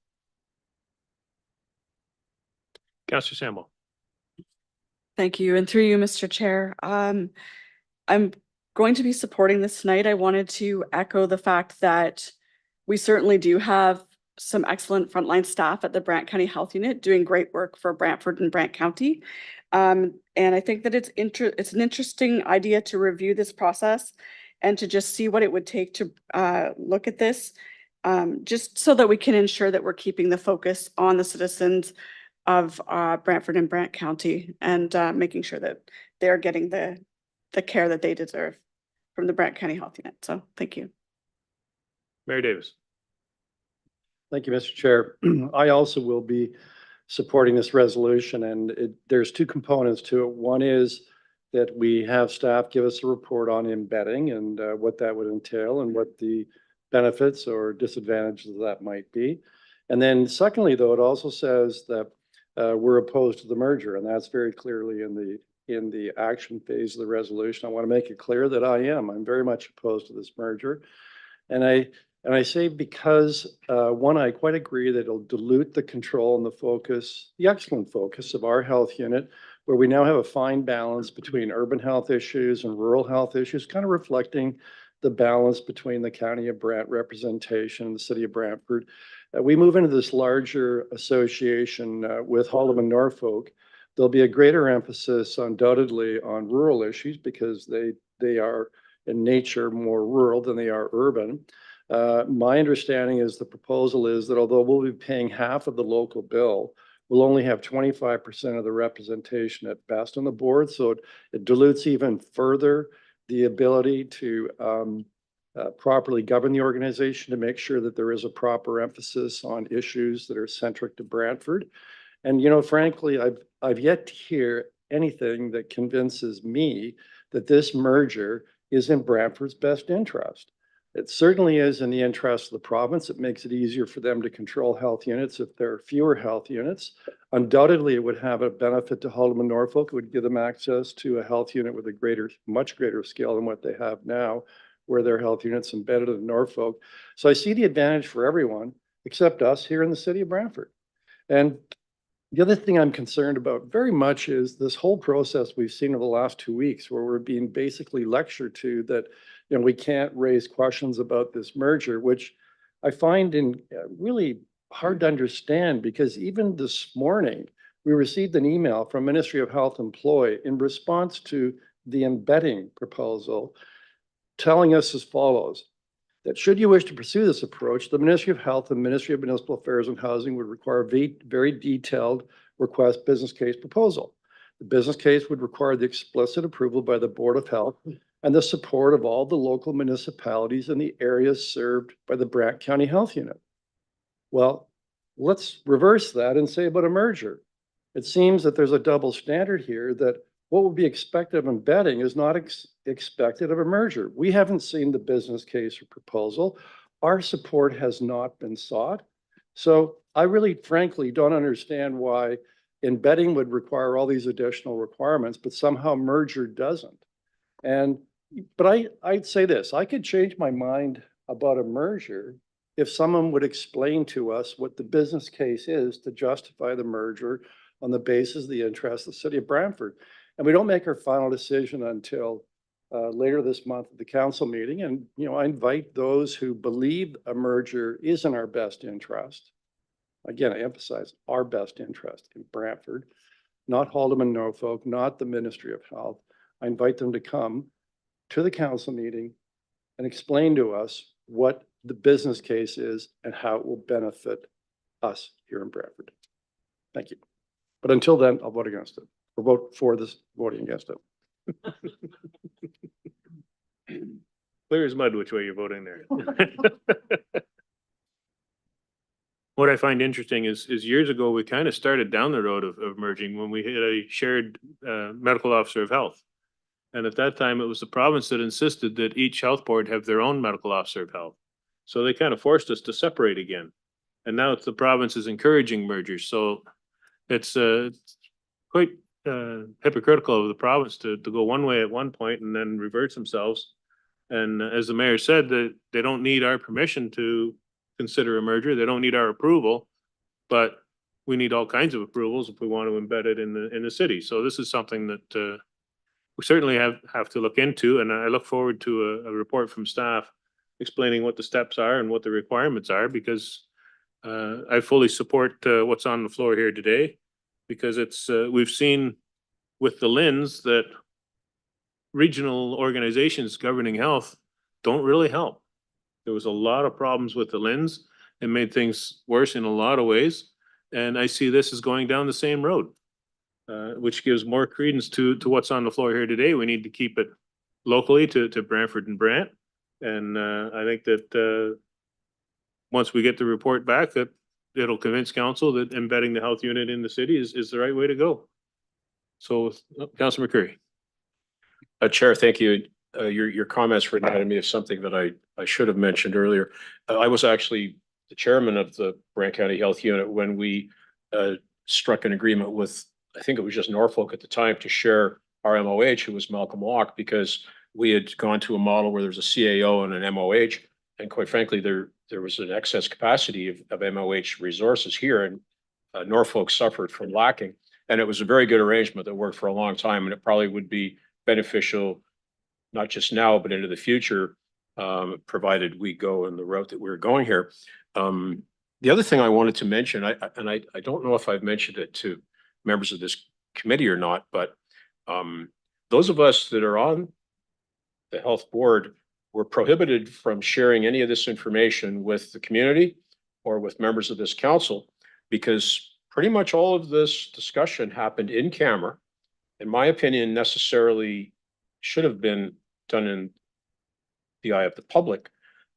Councillor Samwell. Thank you. And through you, Mr. Chair, I'm going to be supporting this tonight. I wanted to echo the fact that we certainly do have some excellent frontline staff at the Brant County Health Unit doing great work for Brantford and Brant County. And I think that it's an interesting idea to review this process and to just see what it would take to look at this, just so that we can ensure that we're keeping the focus on the citizens of Brantford and Brant County and making sure that they're getting the care that they deserve from the Brant County Health Unit. So thank you. Mayor Davis. Thank you, Mr. Chair. I also will be supporting this resolution, and there's two components to it. One is that we have staff give us a report on embedding and what that would entail and what the benefits or disadvantages of that might be. And then secondly, though, it also says that we're opposed to the merger, and that's very clearly in the action phase of the resolution. I want to make it clear that I'm very much opposed to this merger. And I say because, one, I quite agree that it'll dilute the control and the focus, the excellent focus of our health unit, where we now have a fine balance between urban health issues and rural health issues, kind of reflecting the balance between the County of Brant representation and the city of Brantford. We move into this larger association with Haldimand Norfolk. There'll be a greater emphasis undoubtedly on rural issues because they are in nature more rural than they are urban. My understanding is the proposal is that although we'll be paying half of the local bill, we'll only have 25% of the representation at best on the board. So it dilutes even further the ability to properly govern the organization, to make sure that there is a proper emphasis on issues that are centric to Brantford. And, you know, frankly, I've yet to hear anything that convinces me that this merger is in Brantford's best interest. It certainly is in the interest of the province. It makes it easier for them to control health units if there are fewer health units. Undoubtedly, it would have a benefit to Haldimand Norfolk. It would give them access to a health unit with a much greater scale than what they have now, where their health unit's embedded in Norfolk. So I see the advantage for everyone except us here in the city of Brantford. And the other thing I'm concerned about very much is this whole process we've seen over the last 2 weeks, where we're being basically lectured to that, you know, we can't raise questions about this merger, which I find really hard to understand, because even this morning, we received an email from Ministry of Health employee in response to the embedding proposal, telling us as follows, that should you wish to pursue this approach, the Ministry of Health and Ministry of Municipal Affairs and Housing would require a very detailed request business case proposal. The business case would require the explicit approval by the Board of Health and the support of all the local municipalities in the areas served by the Brant County Health Unit. Well, let's reverse that and say about a merger. It seems that there's a double standard here, that what would be expected of embedding is not expected of a merger. We haven't seen the business case or proposal. Our support has not been sought. So I really frankly don't understand why embedding would require all these additional requirements, but somehow merger doesn't. But I'd say this, I could change my mind about a merger if someone would explain to us what the business case is to justify the merger on the basis of the interest of the city of Brantford. And we don't make our final decision until later this month at the council meeting. And, you know, I invite those who believe a merger is in our best interest. Again, I emphasize our best interest in Brantford, not Haldeman Norfolk, not the Ministry of Health. I invite them to come to the council meeting and explain to us what the business case is and how it will benefit us here in Brantford. Thank you. But until then, I'll vote against it, or vote for this, voting against it. Clear as mud which way you're voting there. What I find interesting is years ago, we kind of started down the road of merging when we had a shared medical officer of health. And at that time, it was the province that insisted that each health board have their own medical officer of health. So they kind of forced us to separate again. And now it's the province is encouraging mergers. So it's quite hypocritical of the province to go one way at one point and then reverse themselves. And as the mayor said, that they don't need our permission to consider a merger. They don't need our approval, but we need all kinds of approvals if we want to embed it in the city. So this is something that we certainly have to look into, and I look forward to a report from staff explaining what the steps are and what the requirements are, because I fully support what's on the floor here today, because it's we've seen with the LHINs that regional organizations governing health don't really help. There was a lot of problems with the LHINs and made things worse in a lot of ways. And I see this as going down the same road, which gives more credence to what's on the floor here today. We need to keep it locally to Brantford and Brant. And I think that once we get the report back, that it'll convince council that embedding the health unit in the city is the right way to go. So, Councilor McCreary. Chair, thank you. Your comments reminded me of something that I should have mentioned earlier. I was actually the chairman of the Brant County Health Unit when we struck an agreement with, I think it was just Norfolk at the time, to share our MOH, who was Malcolm Walk, because we had gone to a model where there's a CAO and an MOH, and quite frankly, there was an excess capacity of MOH resources here, and Norfolk suffered from lacking. And it was a very good arrangement that worked for a long time, and it probably would be beneficial, not just now, but into the future, provided we go in the route that we're going here. The other thing I wanted to mention, I don't know if I've mentioned it to members of this committee or not, but those of us that are on the health board were prohibited from sharing any of this information with the community or with members of this council, because pretty much all of this discussion happened in camera. In my opinion, necessarily should have been done in the eye of the public.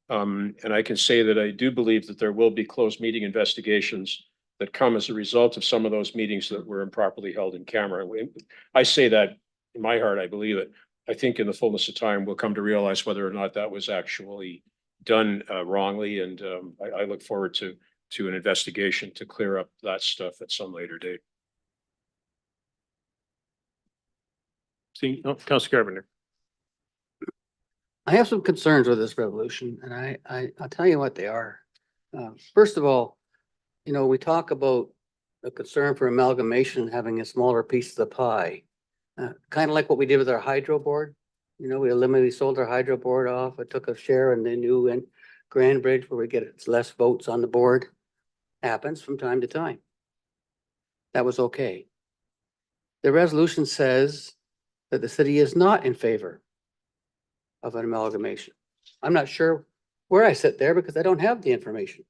And I can say that I do believe that there will be closed meeting investigations that come as a result of some of those meetings that were improperly held in camera. I say that in my heart, I believe it. I think in the fullness of time, we'll come to realize whether or not that was actually done wrongly. And I look forward to an investigation to clear up that stuff at some later date. Councilor Carpenter. I have some concerns with this resolution, and I'll tell you what they are. First of all, you know, we talk about the concern for amalgamation having a smaller piece of the pie. Kind of like what we did with our hydro board. You know, we sold our hydro board off. It took a share in the new Grand Bridge where we get less votes on the board. Happens from time to time. That was okay. The resolution says that the city is not in favor of an amalgamation. I'm not sure where I sit there because I don't have the information.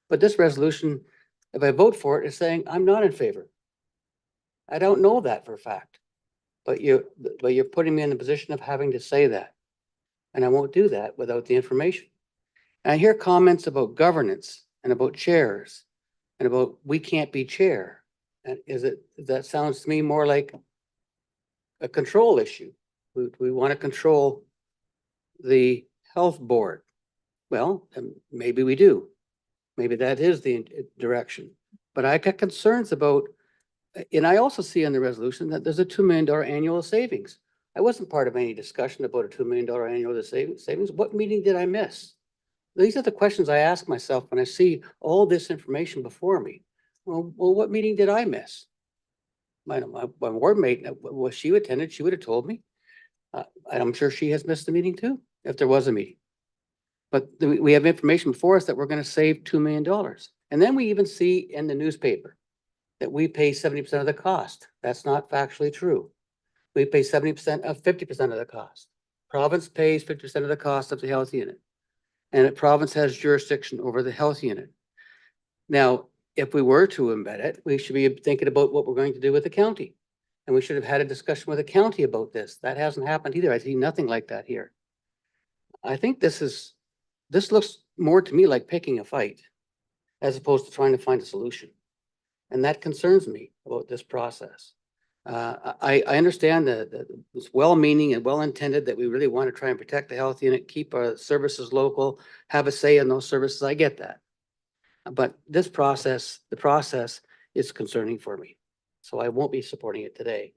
But this resolution, if I vote for it, is saying I'm not in favor. I don't know that for a fact, but you're putting me in the position of having to say that. And I won't do that without the information. And I hear comments about governance and about chairs and about we can't be chair. And that sounds to me more like a control issue. We want to control the health board. Well, maybe we do. Maybe that is the direction. But I got concerns about, and I also see in the resolution that there's a $2 million annual savings. I wasn't part of any discussion about a $2 million annual savings. What meeting did I miss? These are the questions I ask myself when I see all this information before me. Well, what meeting did I miss? My ward mate, was she attended, she would have told me. And I'm sure she has missed the meeting too, if there was a meeting. But we have information before us that we're going to save $2 million. And then we even see in the newspaper that we pay 70% of the cost. That's not factually true. We pay 70% of 50% of the cost. Province pays 50% of the cost of the health unit. And the province has jurisdiction over the health unit. Now, if we were to embed it, we should be thinking about what we're going to do with the county. And we should have had a discussion with the county about this. That hasn't happened either. I see nothing like that here. I think this looks more to me like picking a fight as opposed to trying to find a solution. And that concerns me about this process. I understand that it's well-meaning and well-intended that we really want to try and protect the health unit, keep our services local, have a say in those services. I get that. But this process, the process is concerning for me. So I won't be supporting it today.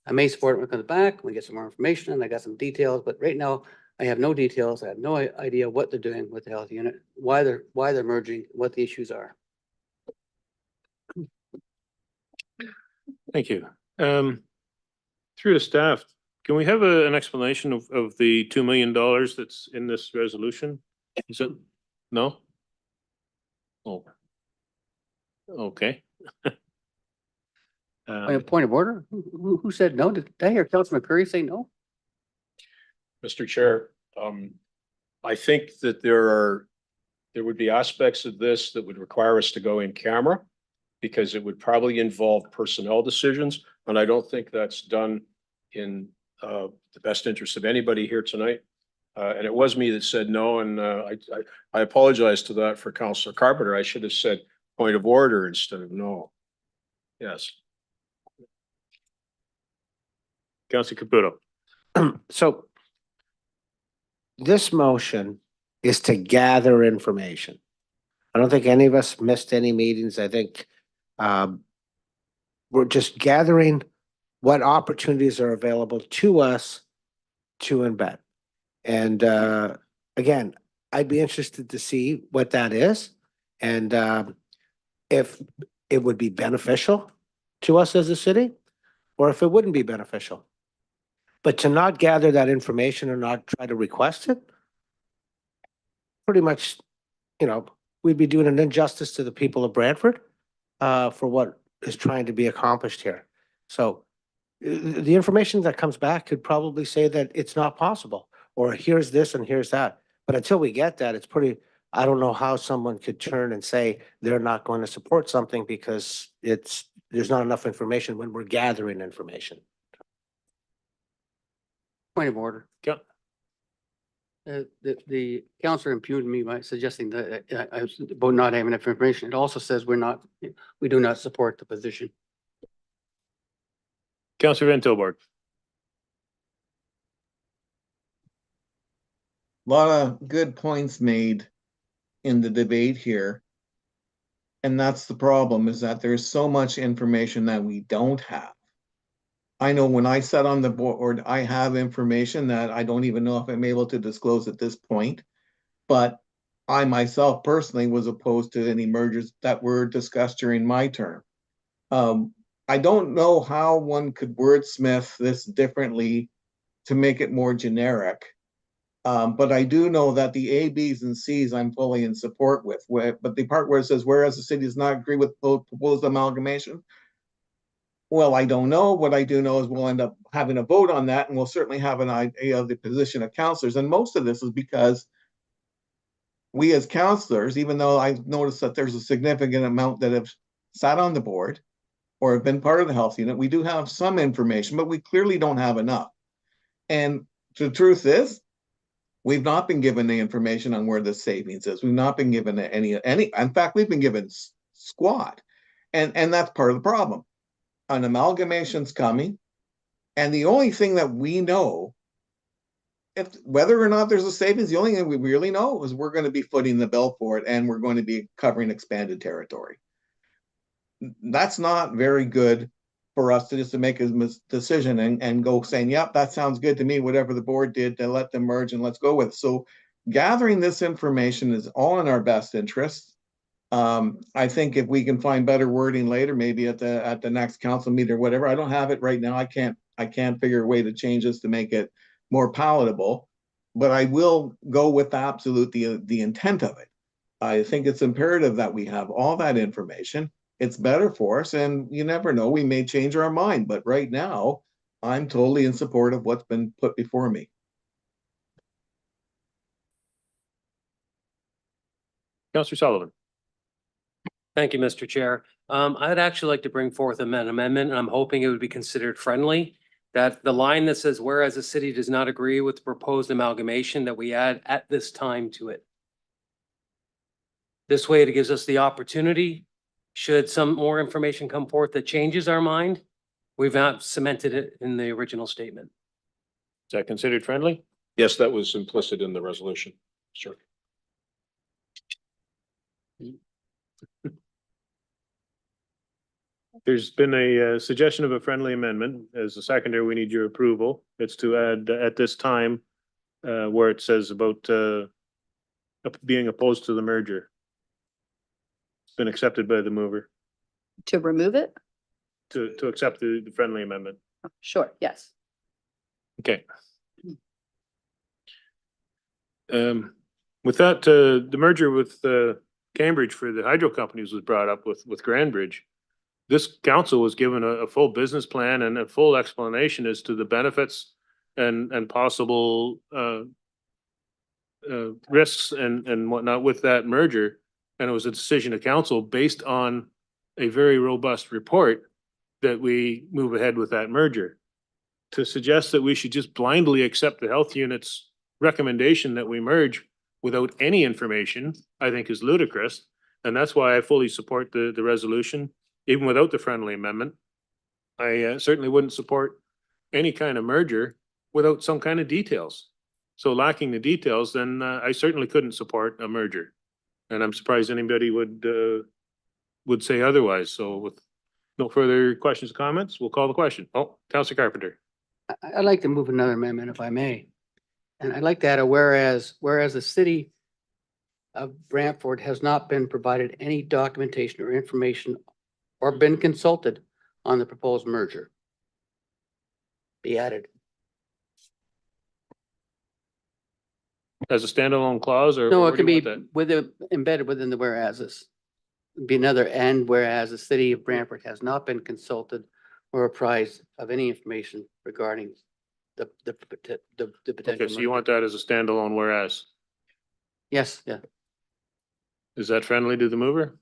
I may support it when it comes back, we get some more information and I got some details, but right now I have no details. I have no idea what they're doing with the health unit, why they're merging, what the issues are. Thank you. Through the staff, can we have an explanation of the $2 million that's in this resolution? Is it, no? Oh. Okay. Point of order? Who said no? Did I hear Councilman Curry say no? Mr. Chair, I think that there would be aspects of this that would require us to go in camera because it would probably involve personnel decisions. And I don't think that's done in the best interest of anybody here tonight. And it was me that said no. And I apologize to that for Councillor Carpenter. I should have said point of order instead of no. Yes. Councillor Caputo. So this motion is to gather information. I don't think any of us missed any meetings. I think we're just gathering what opportunities are available to us to embed. And again, I'd be interested to see what that is and if it would be beneficial to us as a city or if it wouldn't be beneficial. But to not gather that information or not try to request it, pretty much, you know, we'd be doing an injustice to the people of Brantford for what is trying to be accomplished here. So the information that comes back could probably say that it's not possible, or here's this and here's that. But until we get that, it's pretty, I don't know how someone could turn and say they're not going to support something because there's not enough information when we're gathering information. Point of order. Yeah. The councillor impugned me by suggesting that I was about not having enough information. It also says we do not support the position. Councillor Van Tilburg. A lot of good points made in the debate here. And that's the problem, is that there's so much information that we don't have. I know when I sat on the board, I have information that I don't even know if I'm able to disclose at this point. But I myself personally was opposed to any mergers that were discussed during my term. I don't know how one could wordsmith this differently to make it more generic. But I do know that the A, B's, and C's I'm fully in support with. But the part where it says, whereas the city does not agree with proposed amalgamation, Well, I don't know. What I do know is we'll end up having a vote on that, and we'll certainly have an idea of the position of counselors. And most of this is because we as counselors, even though I've noticed that there's a significant amount that have sat on the board or have been part of the health unit, we do have some information, but we clearly don't have enough. And the truth is, we've not been given the information on where the savings is. We've not been given any, in fact, we've been given squat. And that's part of the problem. An amalgamation's coming. And the only thing that we know, if whether or not there's a savings, the only thing we really know is we're going to be footing the bill for it, and we're going to be covering expanded territory. That's not very good for us to just to make a decision and go saying, yep, that sounds good to me, whatever the board did, to let them merge and let's go with it. So gathering this information is all in our best interest. I think if we can find better wording later, maybe at the next council meeting or whatever. I don't have it right now. I can't figure a way to change this to make it more palatable, but I will go with the intent of it. I think it's imperative that we have all that information. It's better for us, and you never know, we may change our mind, but right now I'm totally in support of what's been put before me. Councillor Sullivan. Thank you, Mr. Chair. I'd actually like to bring forth an amendment, and I'm hoping it would be considered friendly. That the line that says, whereas the city does not agree with the proposed amalgamation, that we add at this time to it. This way it gives us the opportunity, should some more information come forth that changes our mind, we've not cemented it in the original statement. Is that considered friendly? Yes, that was implicit in the resolution. Sure. There's been a suggestion of a friendly amendment. As a seconder, we need your approval. It's to add at this time where it says about being opposed to the merger. It's been accepted by the mover To remove it? to accept the friendly amendment. Sure, yes. Okay. With that, the merger with Cambridge for the hydro companies was brought up with Grandbridge. This council was given a full business plan and a full explanation as to the benefits and possible risks and whatnot with that merger. And it was a decision of council based on a very robust report that we move ahead with that merger. To suggest that we should just blindly accept the health unit's recommendation that we merge without any information, I think is ludicrous. And that's why I fully support the resolution. Even without the friendly amendment, I certainly wouldn't support any kind of merger without some kind of details. So lacking the details, then I certainly couldn't support a merger. And I'm surprised anybody would say otherwise. So with no further questions or comments, we'll call the question. Oh, Councillor Carpenter. I'd like to move another amendment if I may. And I'd like to add a whereas the city of Brantford has not been provided any documentation or information or been consulted on the proposed merger. Be added. As a standalone clause or? No, where it do could you be want that? embedded within the whereases. Be another and whereas the city of Brantford has not been consulted or apprised of any information regarding the potential. Okay, so you merger. want that as a standalone whereas? Yes, yeah. Is that friendly to the mover?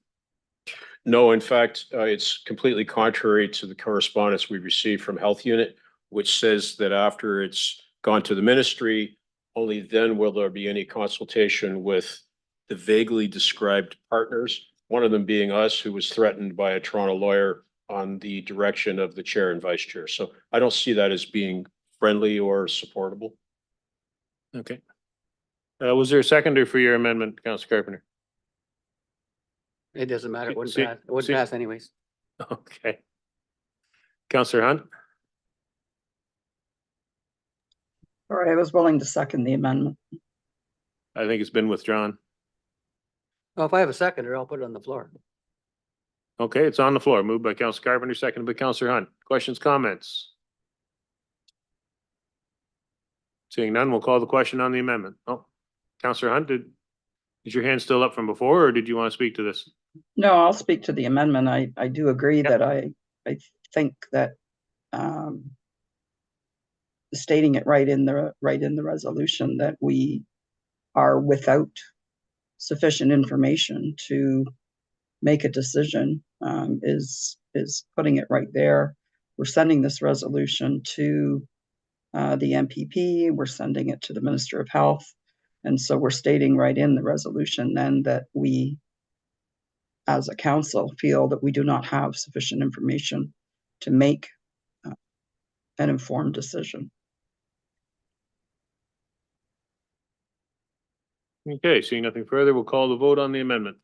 No, in fact, it's completely contrary to the correspondence we received from Health Unit, which says that after it's gone to the ministry, only then will there be any consultation with the vaguely described partners, one of them being us, who was threatened by a Toronto lawyer on the direction of the chair and vice chair. So I don't see that as being friendly or supportable. Okay. Was there a seconder for your amendment, Councillor Carpenter? It doesn't matter. It wouldn't See- pass. It wouldn't see- pass anyways. Okay. Councillor Hunt? All right, I was willing to second the amendment. I think it's been withdrawn. Well, if I have a seconder, I'll put it on the floor. Okay, it's on the floor. Moved by Councillor Carpenter, seconded by Councillor Hunt. Questions, comments? Seeing none, we'll call the question on the amendment. Oh, Councillor Hunt, is your hand still up from before, or did you want to speak to this? No, I'll speak to the amendment. I do agree that I think that stating it right in the resolution that we are without sufficient information to make a decision is putting it right there. We're sending this resolution to the MPP, we're sending it to the Minister of Health. And so we're stating right in the resolution then that we, as a council, feel that we do not have sufficient information to make an informed decision. Okay, seeing nothing further, we'll call the vote on the amendment.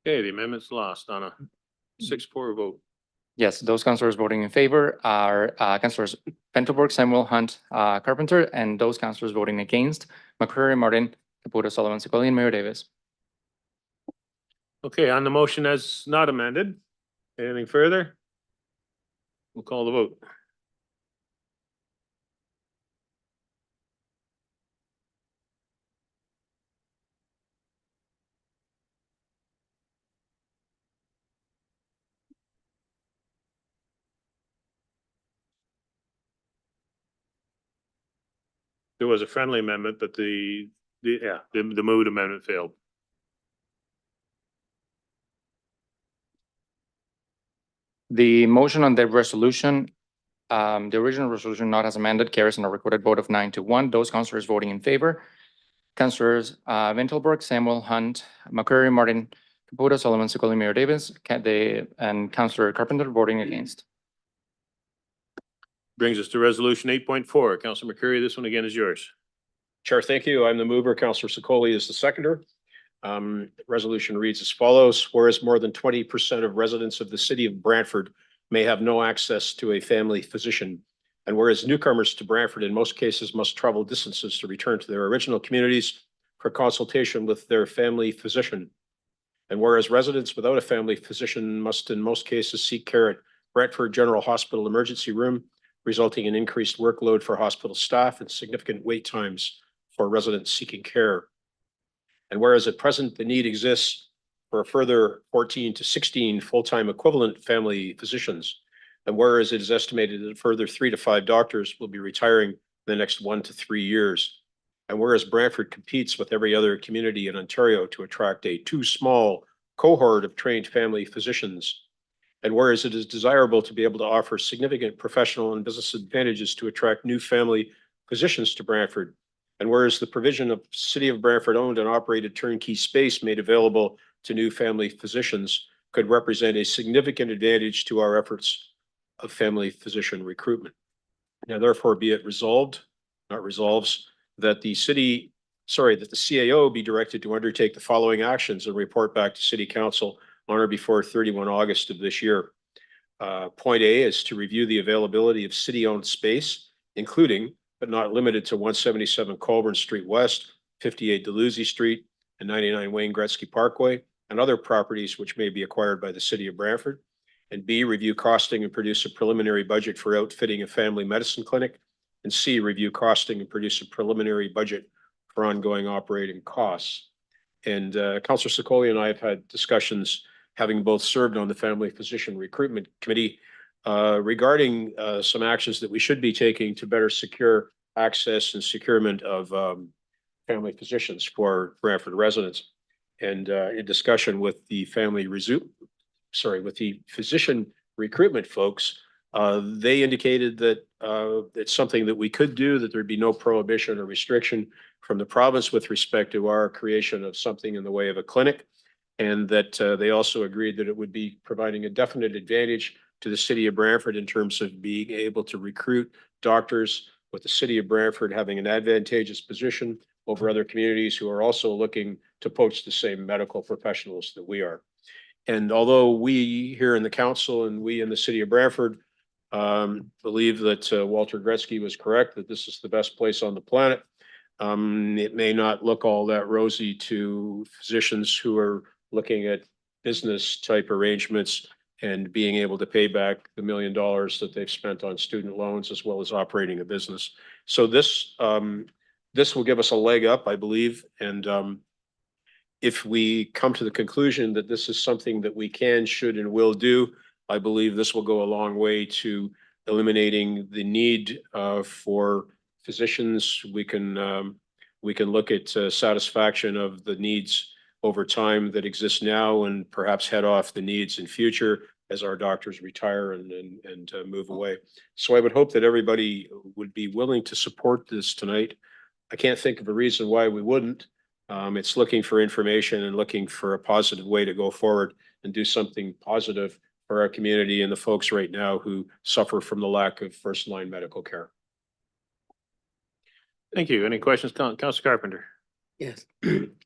Okay, the amendment's lost on a 6-4 vote. Yes, those councillors voting in favor are councillors Ventelberg, Samuel, Hunt, Carpenter, and those councillors voting against, McCreary, Martin, Caputo, Sullivan, Segulli, and Mayor Davis. Okay, on the motion as not amended, anything further? We'll call the vote. There was a friendly amendment, but the mood amendment failed. The motion on the resolution, the original resolution not as amended carries on a recorded vote of 9-1. Those councillors voting in favor, councillors Ventelberg, Samuel, Hunt, McCreary, Martin, Caputo, Sullivan, Segulli, Mayor Davis, and councillor Carpenter voting against. Brings us to resolution 8.4. Councilor McCreary, this one again is yours. Chair, thank you. I'm the mover. Councillor Segulli is the seconder. Resolution reads as follows. Whereas more than 20% of residents of the city of Brantford may have no access to a family physician, and whereas newcomers to Brantford in most cases must travel distances to return to their original communities for consultation with their family physician, and whereas residents without a family physician must in most cases seek care at Brantford General Hospital emergency room, resulting in increased workload for hospital staff and significant wait times for residents seeking care. And whereas at present the need exists for a further 14 to 16 full-time equivalent family physicians, and whereas it is estimated that a further 3 to 5 doctors will be retiring in the next 1 to 3 years, and whereas Brantford competes with every other community in Ontario to attract a too small cohort of trained family physicians, and whereas it is desirable to be able to offer significant professional and business advantages to attract new family physicians to Brantford, and whereas the provision of City of Brantford owned and operated turnkey space made available to new family physicians could represent a significant advantage to our efforts of family physician recruitment. Now therefore be it resolved, not resolves, that the CAO be directed to undertake the following actions and report back to City Council on or before 31 August of this year. Point A is to review the availability of city-owned space, including but not limited to 177 Colburn Street West, 58 Dalhousie Street, and 99 Wayne Gretzky Parkway, and other properties which may be acquired by the City of Brantford. And B, review costing and produce a preliminary budget for outfitting a family medicine clinic. And C, review costing and produce a preliminary budget for ongoing operating costs. And Councillor Segulli and I have had discussions, having both served on the Family Physician Recruitment Committee, regarding some actions that we should be taking to better secure access and securement of family physicians for Brantford residents. And in discussion with the with the physician recruitment folks, they indicated that it's something that we could do, that there'd be no prohibition or restriction from the province with respect to our creation of something in the way of a clinic, and that they also agreed that it would be providing a definite advantage to the City of Brantford in terms of being able to recruit doctors, with the City of Brantford having an advantageous position over other communities who are also looking to poach the same medical professionals that we are. And although we here in the council and we in the City of Brantford believe that Walter Gretzky was correct, that this is the best place on the planet, it may not look all that rosy to physicians who are looking at business type arrangements and being able to pay back the $1 million that they've spent on student loans as well as operating a business. So this will give us a leg up, I believe. And if we come to the conclusion that this is something that we can, should, and will do, I believe this will go a long way to eliminating the need for physicians. We can look at satisfaction of the needs over time that exist now and perhaps head off the needs in future as our doctors retire and move away. So I would hope that everybody would be willing to support this tonight. I can't think of a reason why we wouldn't. It's looking for information and looking for a positive way to go forward and do something positive for our community and the folks right now who suffer from the lack of first line medical care. Thank you. Any questions, Councilor Carpenter? Yes.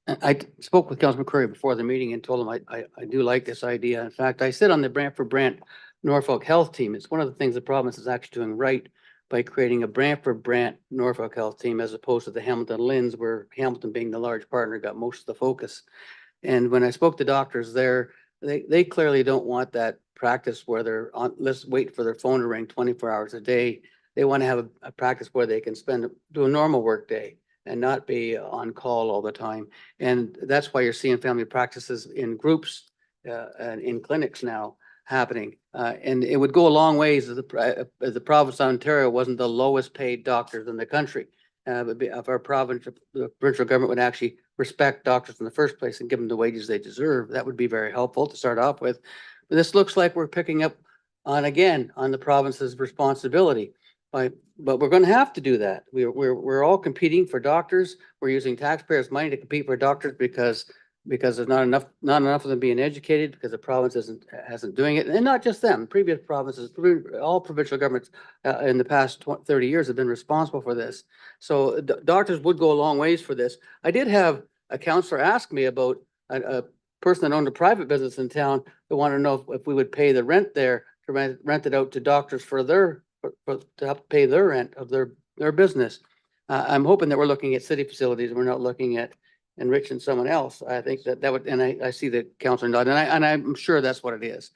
I spoke with Councilman Curry before the meeting and told him I do like this idea. In fact, I sit on the Brantford Brant Norfolk Health Team. It's one of the things the province is actually doing right by creating a Brantford Brant Norfolk Health Team as opposed to the Hamilton Linz, where Hamilton being the large partner got most of the focus. And when I spoke to doctors there, they clearly don't want that practice where they're on, let's wait for their phone to ring 24 hours a day. They want to have a practice where they can do a normal work day and not be on call all the time. And that's why you're seeing family practices in groups and in clinics now happening. And it would go a long ways if the province of Ontario wasn't the lowest paid doctors in the country. If our province, the provincial government would actually respect doctors in the first place and give them the wages they deserve, that would be very helpful to start off with. But this looks like we're picking up on, again, on the province's responsibility. But we're going to have to do that. We're all competing for doctors. We're using taxpayers' money to compete for doctors because there's not enough of them being educated, because the province hasn't doing it. And not just them, previous provinces, all provincial governments in the past 30 years have been responsible for this. So doctors would go a long ways for this. I did have a counselor ask me about a person that owned a private business in town that wanted to know if we would pay the rent there to rent it out to doctors for to help pay their rent of their business. I'm hoping that we're looking at city facilities and we're not looking at enriching someone else. I think that would, and I see the councilor nod, and I'm sure that's what it is.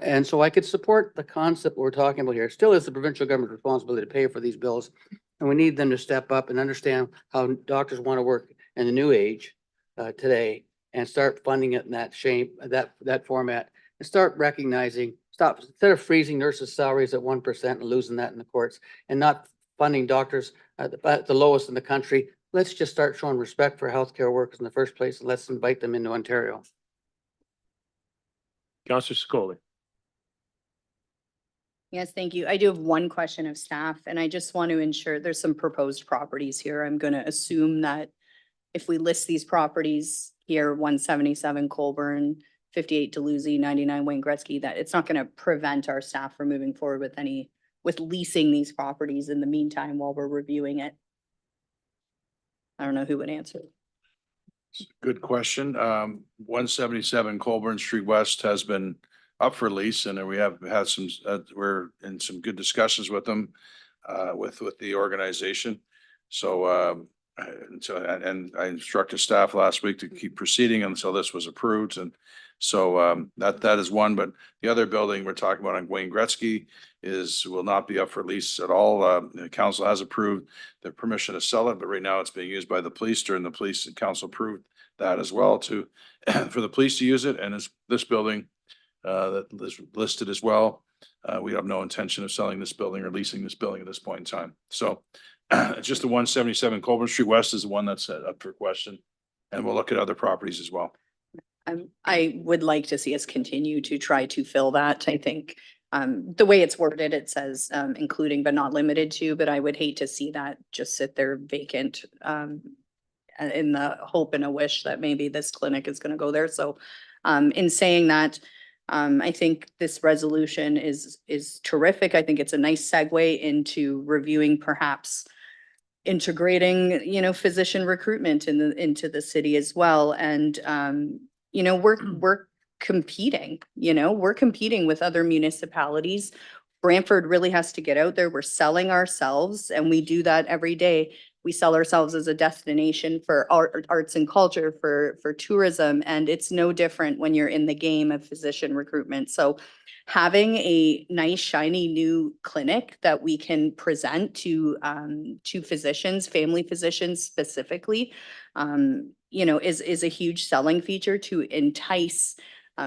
And so I could support the concept we're talking about here. It still is the provincial government's responsibility to pay for these bills, and we need them to step up and understand how doctors want to work in the new age today, and start funding it in that shape, that format, and start recognizing. Stop, instead of freezing nurses' salaries at 1% and losing that in the courts, and not funding doctors at the lowest in the country. Let's just start showing respect for healthcare workers in the first place, and let's invite them into Ontario. Councilor Sicoli. Yes, thank you. I do have one question of staff, and I just want to ensure there's some proposed properties here. I'm going to assume that if we list these properties here, 177 Colburn, 58 Dalhousie, 99 Wayne Gretzky, that it's not going to prevent our staff from moving forward with leasing these properties in the meantime while we're reviewing it. I don't know who would answer. Good question. 177 Colburn Street West has been up for lease, and we have had some, we're in some good discussions with them, with the organization. So, and I instructed staff last week to keep proceeding until this was approved. And so that is one, but the other building we're talking about on Wayne Gretzky will not be up for lease at all. The council has approved the permission to sell it, but right now it's being used by the police. During the police, and council approved that as well for the police to use it. And it's this building that is listed as well. We have no intention of selling this building or leasing this building at this point in time. So it's just the 177 Colburn Street West is the one that's up for question, and we'll look at other properties as well. I would like to see us continue to try to fill that. I think the way it's worded, it says including but not limited to, but I would hate to see that just sit there vacant in the hope and a wish that maybe this clinic is going to go there. So in saying that, I think this resolution is terrific. I think it's a nice segue into reviewing perhaps integrating, physician recruitment into the city as well. And we're competing, we're competing with other municipalities. Brantford really has to get out there. We're selling ourselves, and we do that every day. we sell ourselves as a destination for arts and culture, for tourism, and it's no different when you're in the game of physician recruitment. So having a nice, shiny new clinic that we can present to physicians, family physicians specifically, is a huge selling feature to entice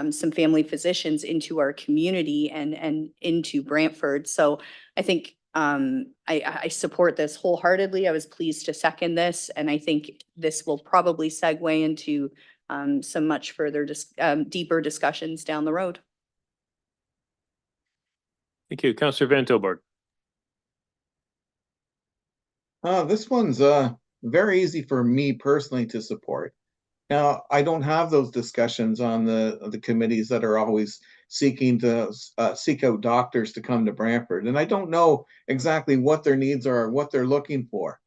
some family physicians into our community and into Brantford. So I think I support this wholeheartedly. I was pleased to second this, and I think this will probably segue into some much further deeper discussions down the road. Thank you. Councillor Van Tilburg. This one's very easy for me personally to support. Now, I don't have those discussions on the committees that are always seeking to seek out doctors to come to Brantford. And I don't know exactly what their needs are, what they're looking for.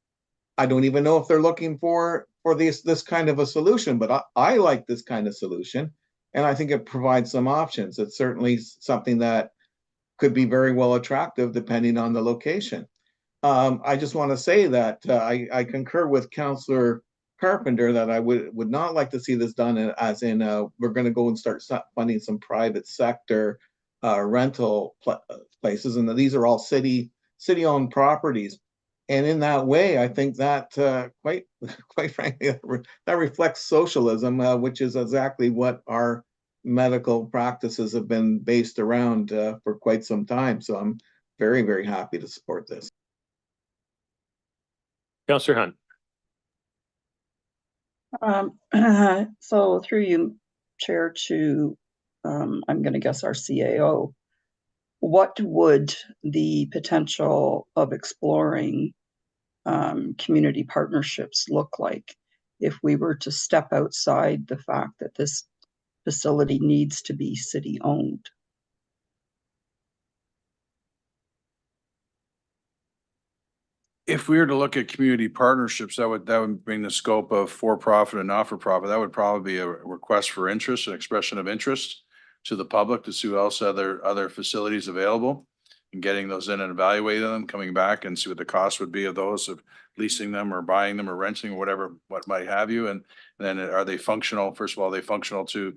I don't even know if they're looking for this kind of a solution, but I like this kind of solution. And I think it provides some options. It's certainly something that could be very well attractive depending on the location. I just want to say that I concur with Councillor Carpenter that I would not like to see this done as in we're going to go and start funding some private sector rental places, and these are all city-owned properties. And in that way, I think that quite frankly, that reflects socialism, which is exactly what our medical practices have been based around for quite some time. So I'm very, very happy to support this. Councillor Hunt. So through you, Chair, to I'm going to guess our CAO, what would the potential of exploring community partnerships look like if we were to step outside the fact that this facility needs to be city-owned? If we were to look at community partnerships, that would bring the scope of for-profit and not-for-profit. That would probably be a request for interest, an expression of interest to the public to see what else other facilities available, and getting those in and evaluating them, coming back and see what the cost would be of those, of leasing them or buying them or renting or whatever, what might have you. And then are they functional? First of all, are they functional to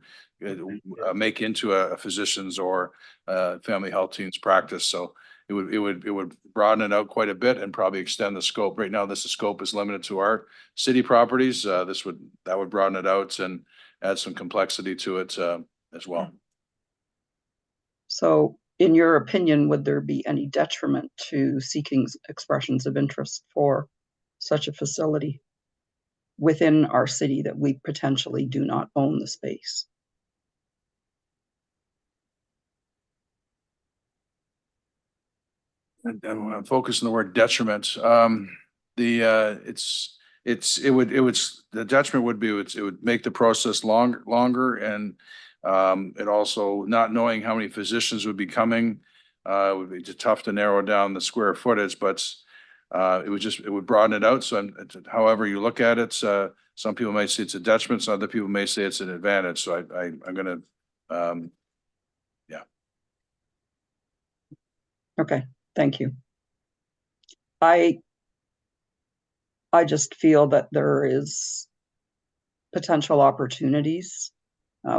make into a physician's or family health team's practice? So it would broaden it out quite a bit and probably extend the scope. Right now, this scope is limited to our city properties. That would broaden it out and add some complexity to it as well. So in your opinion, would there be any detriment to seeking expressions of interest for such a facility within our city that we potentially do not own the space? And I'm focusing on the word detriment. The detriment would be it would make the process longer, and it also, not knowing how many physicians would be coming, it would be tough to narrow down the square footage, but it would broaden it out. So however you look at it, some people may say it's a detriment, some other people may say it's an advantage. So I'm gonna yeah. Okay. Thank you. I just feel that there is potential opportunities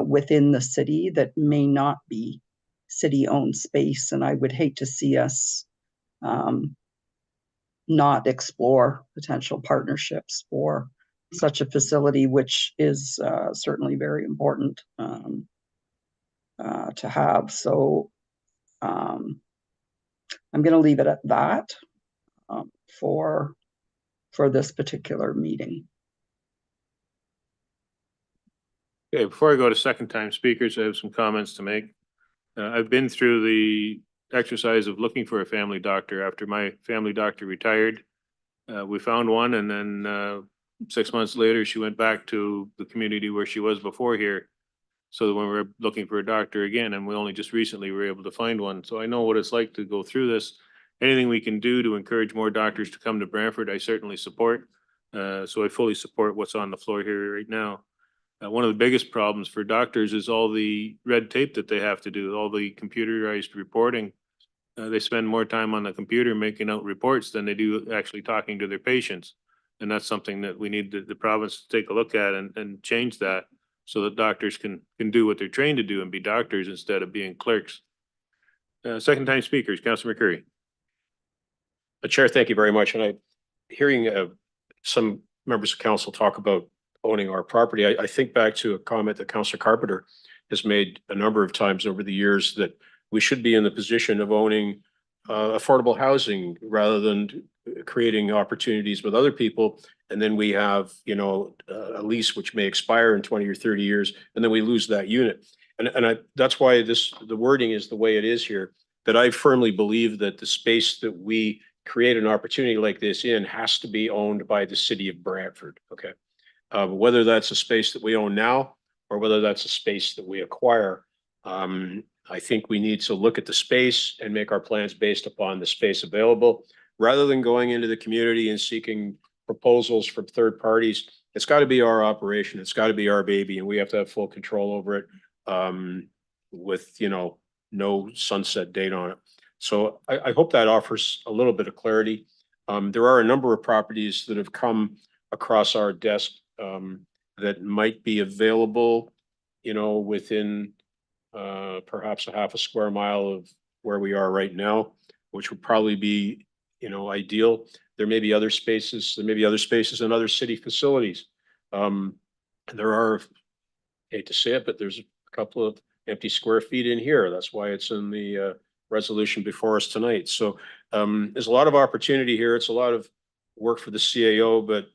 within the city that may not be city-owned space, and I would hate to see us not explore potential partnerships for such a facility, which is certainly very important to have. So I'm going to leave it at that for this particular meeting. Okay, before I go to second time speakers, I have some comments to make. I've been through the exercise of looking for a family doctor after my family doctor retired. We found one, and then 6 months later, she went back to the community where she was before here. So that when we were looking for a doctor again, and we only just recently were able to find one. So I know what it's like to go through this. Anything we can do to encourage more doctors to come to Brantford, I certainly support. So I fully support what's on the floor here right now. One of the biggest problems for doctors is all the red tape that they have to do, all the computerized reporting. They spend more time on the computer making out reports than they do actually talking to their patients. And that's something that we need the province to take a look at and change that so that doctors can do what they're trained to do and be doctors instead of being clerks. Second time speakers, Councilor McCurry. Chair, thank you very much. And hearing some members of council talk about owning our property, I think back to a comment that Councilor Carpenter has made a number of times over the years that we should be in the position of owning affordable housing rather than creating opportunities with other people. And then we have, a lease which may expire in 20 or 30 years, and then we lose that unit. And that's why the wording is the way it is here, that I firmly believe that the space that we create an opportunity like this in has to be owned by the city of Brantford, okay? Whether that's a space that we own now or whether that's a space that we acquire, I think we need to look at the space and make our plans based upon the space available, rather than going into the community and seeking proposals from third parties. It's got to be our operation. It's got to be our baby, and we have to have full control over it with, no sunset date on it. So I hope that offers a little bit of clarity. There are a number of properties that have come across our desk that might be available, within perhaps a half a square mile of where we are right now, which would probably be, ideal. There may be other spaces. There may be other spaces in other city facilities. There are, hate to say it, but there's a couple of empty square feet in here. That's why it's in the resolution before us tonight. So there's a lot of opportunity here. It's a lot of work for the CAO, but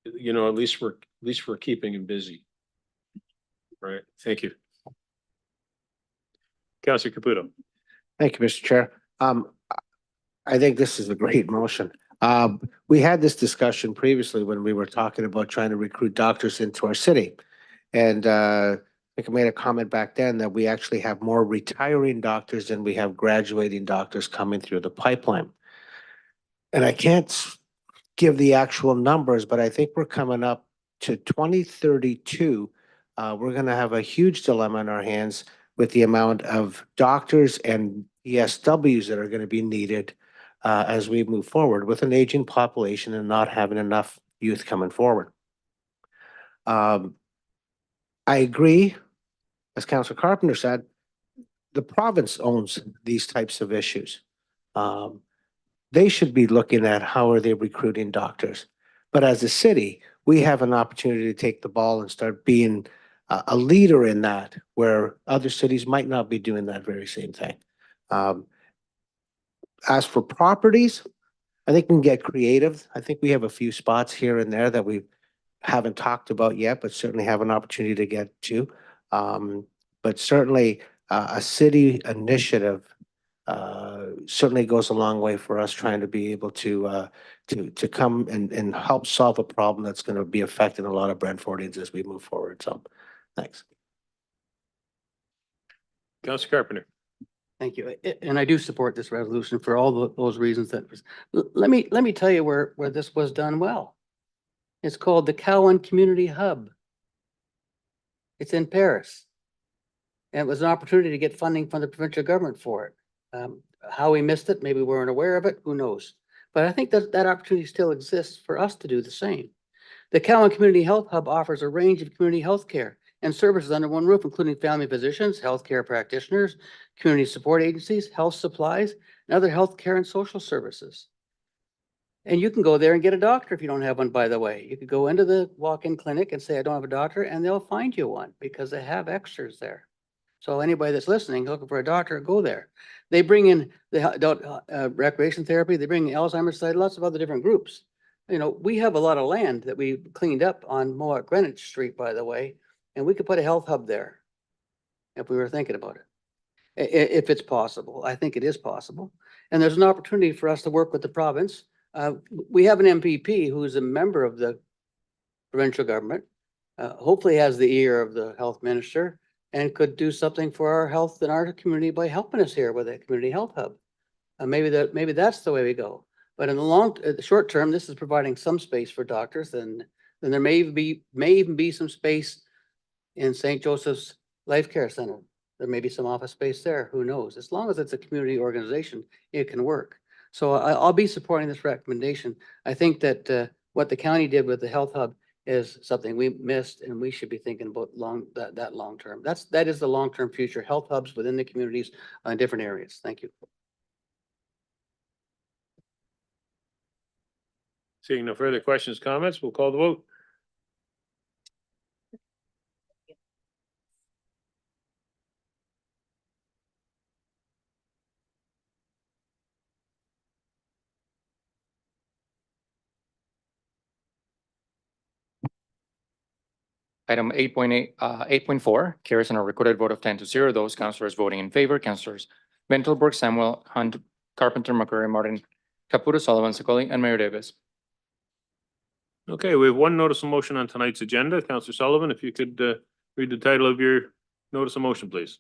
at least we're keeping him busy. Right. Thank you. Councilor Caputo. Thank you, Mr. Chair. I think this is a great motion. We had this discussion previously when we were talking about trying to recruit doctors into our city. And I think I made a comment back then that we actually have more retiring doctors than we have graduating doctors coming through the pipeline. And I can't give the actual numbers, but I think we're coming up to 2032. We're going to have a huge dilemma in our hands with the amount of doctors and ESWs that are going to be needed as we move forward with an aging population and not having enough youth coming forward. I agree, as Councilor Carpenter said, the province owns these types of issues. They should be looking at how are they recruiting doctors. But as a city, we have an opportunity to take the ball and start being a leader in that, where other cities might not be doing that very same thing. As for properties, I think we can get creative. I think we have a few spots here and there that we haven't talked about yet, but certainly have an opportunity to get to. But certainly a city initiative certainly goes a long way for us trying to be able to come and help solve a problem that's going to be affecting a lot of Brantfordians as we move forward. So, thanks. Councilor Carpenter. Thank you. And I do support this resolution for all those reasons that let me tell you where this was done well. It's called the Cowan Community Hub. It's in Paris. And it was an opportunity to get funding from the provincial government for it. How we missed it, maybe we weren't aware of it, who knows? But I think that opportunity still exists for us to do the same. The Cowan Community Health Hub offers a range of community health care and services under one roof, including family physicians, healthcare practitioners, community support agencies, health supplies, and other healthcare and social services. And you can go there and get a doctor if you don't have one, by the way. You could go into the walk-in clinic and say, I don't have a doctor, and they'll find you one because they have extras there. So anybody that's listening, looking for a doctor, go there. They bring in the adult recreation therapy. They bring Alzheimer's side, lots of other different groups. We have a lot of land that we cleaned up on Mohawk Greenwich Street, by the way, and we could put a health hub there if we were thinking about it. If it's possible, I think it is possible. And there's an opportunity for us to work with the province. We have an MPP who's a member of the provincial government, hopefully has the ear of the health minister, and could do something for our health in our community by helping us here with a community health hub. Maybe that's the way we go. But in the short term, this is providing some space for doctors, and then there may even be some space in St. Joseph's Life Care Center. There may be some office space there. Who knows? As long as it's a community organization, it can work. So I'll be supporting this recommendation. I think that what the county did with the health hub is something we missed, and we should be thinking about that long term. That is the long-term future, health hubs within the communities in different areas. Thank you. Seeing no further questions, comments, we'll call the vote. Item 8.4 carries on a recorded vote of 10-0. Those councillors voting in favor, councillors Ventelberg, Samuel, Hunt, Carpenter, McCreary, Martin, Caputo, Sullivan, Secoli, and Mayor Davis. Okay, we have one notice of motion on tonight's agenda. Councillor Sullivan, if you could read the title of your notice of motion, please.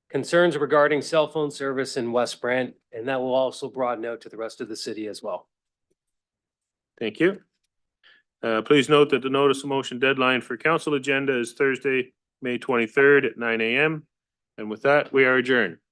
Concerns regarding cell phone service in West Brant, and that will also broaden out to the rest of the city as well. Thank you. Please note that the notice of motion deadline for council agenda is Thursday, May 23rd at 9 a.m. And with that, we are adjourned.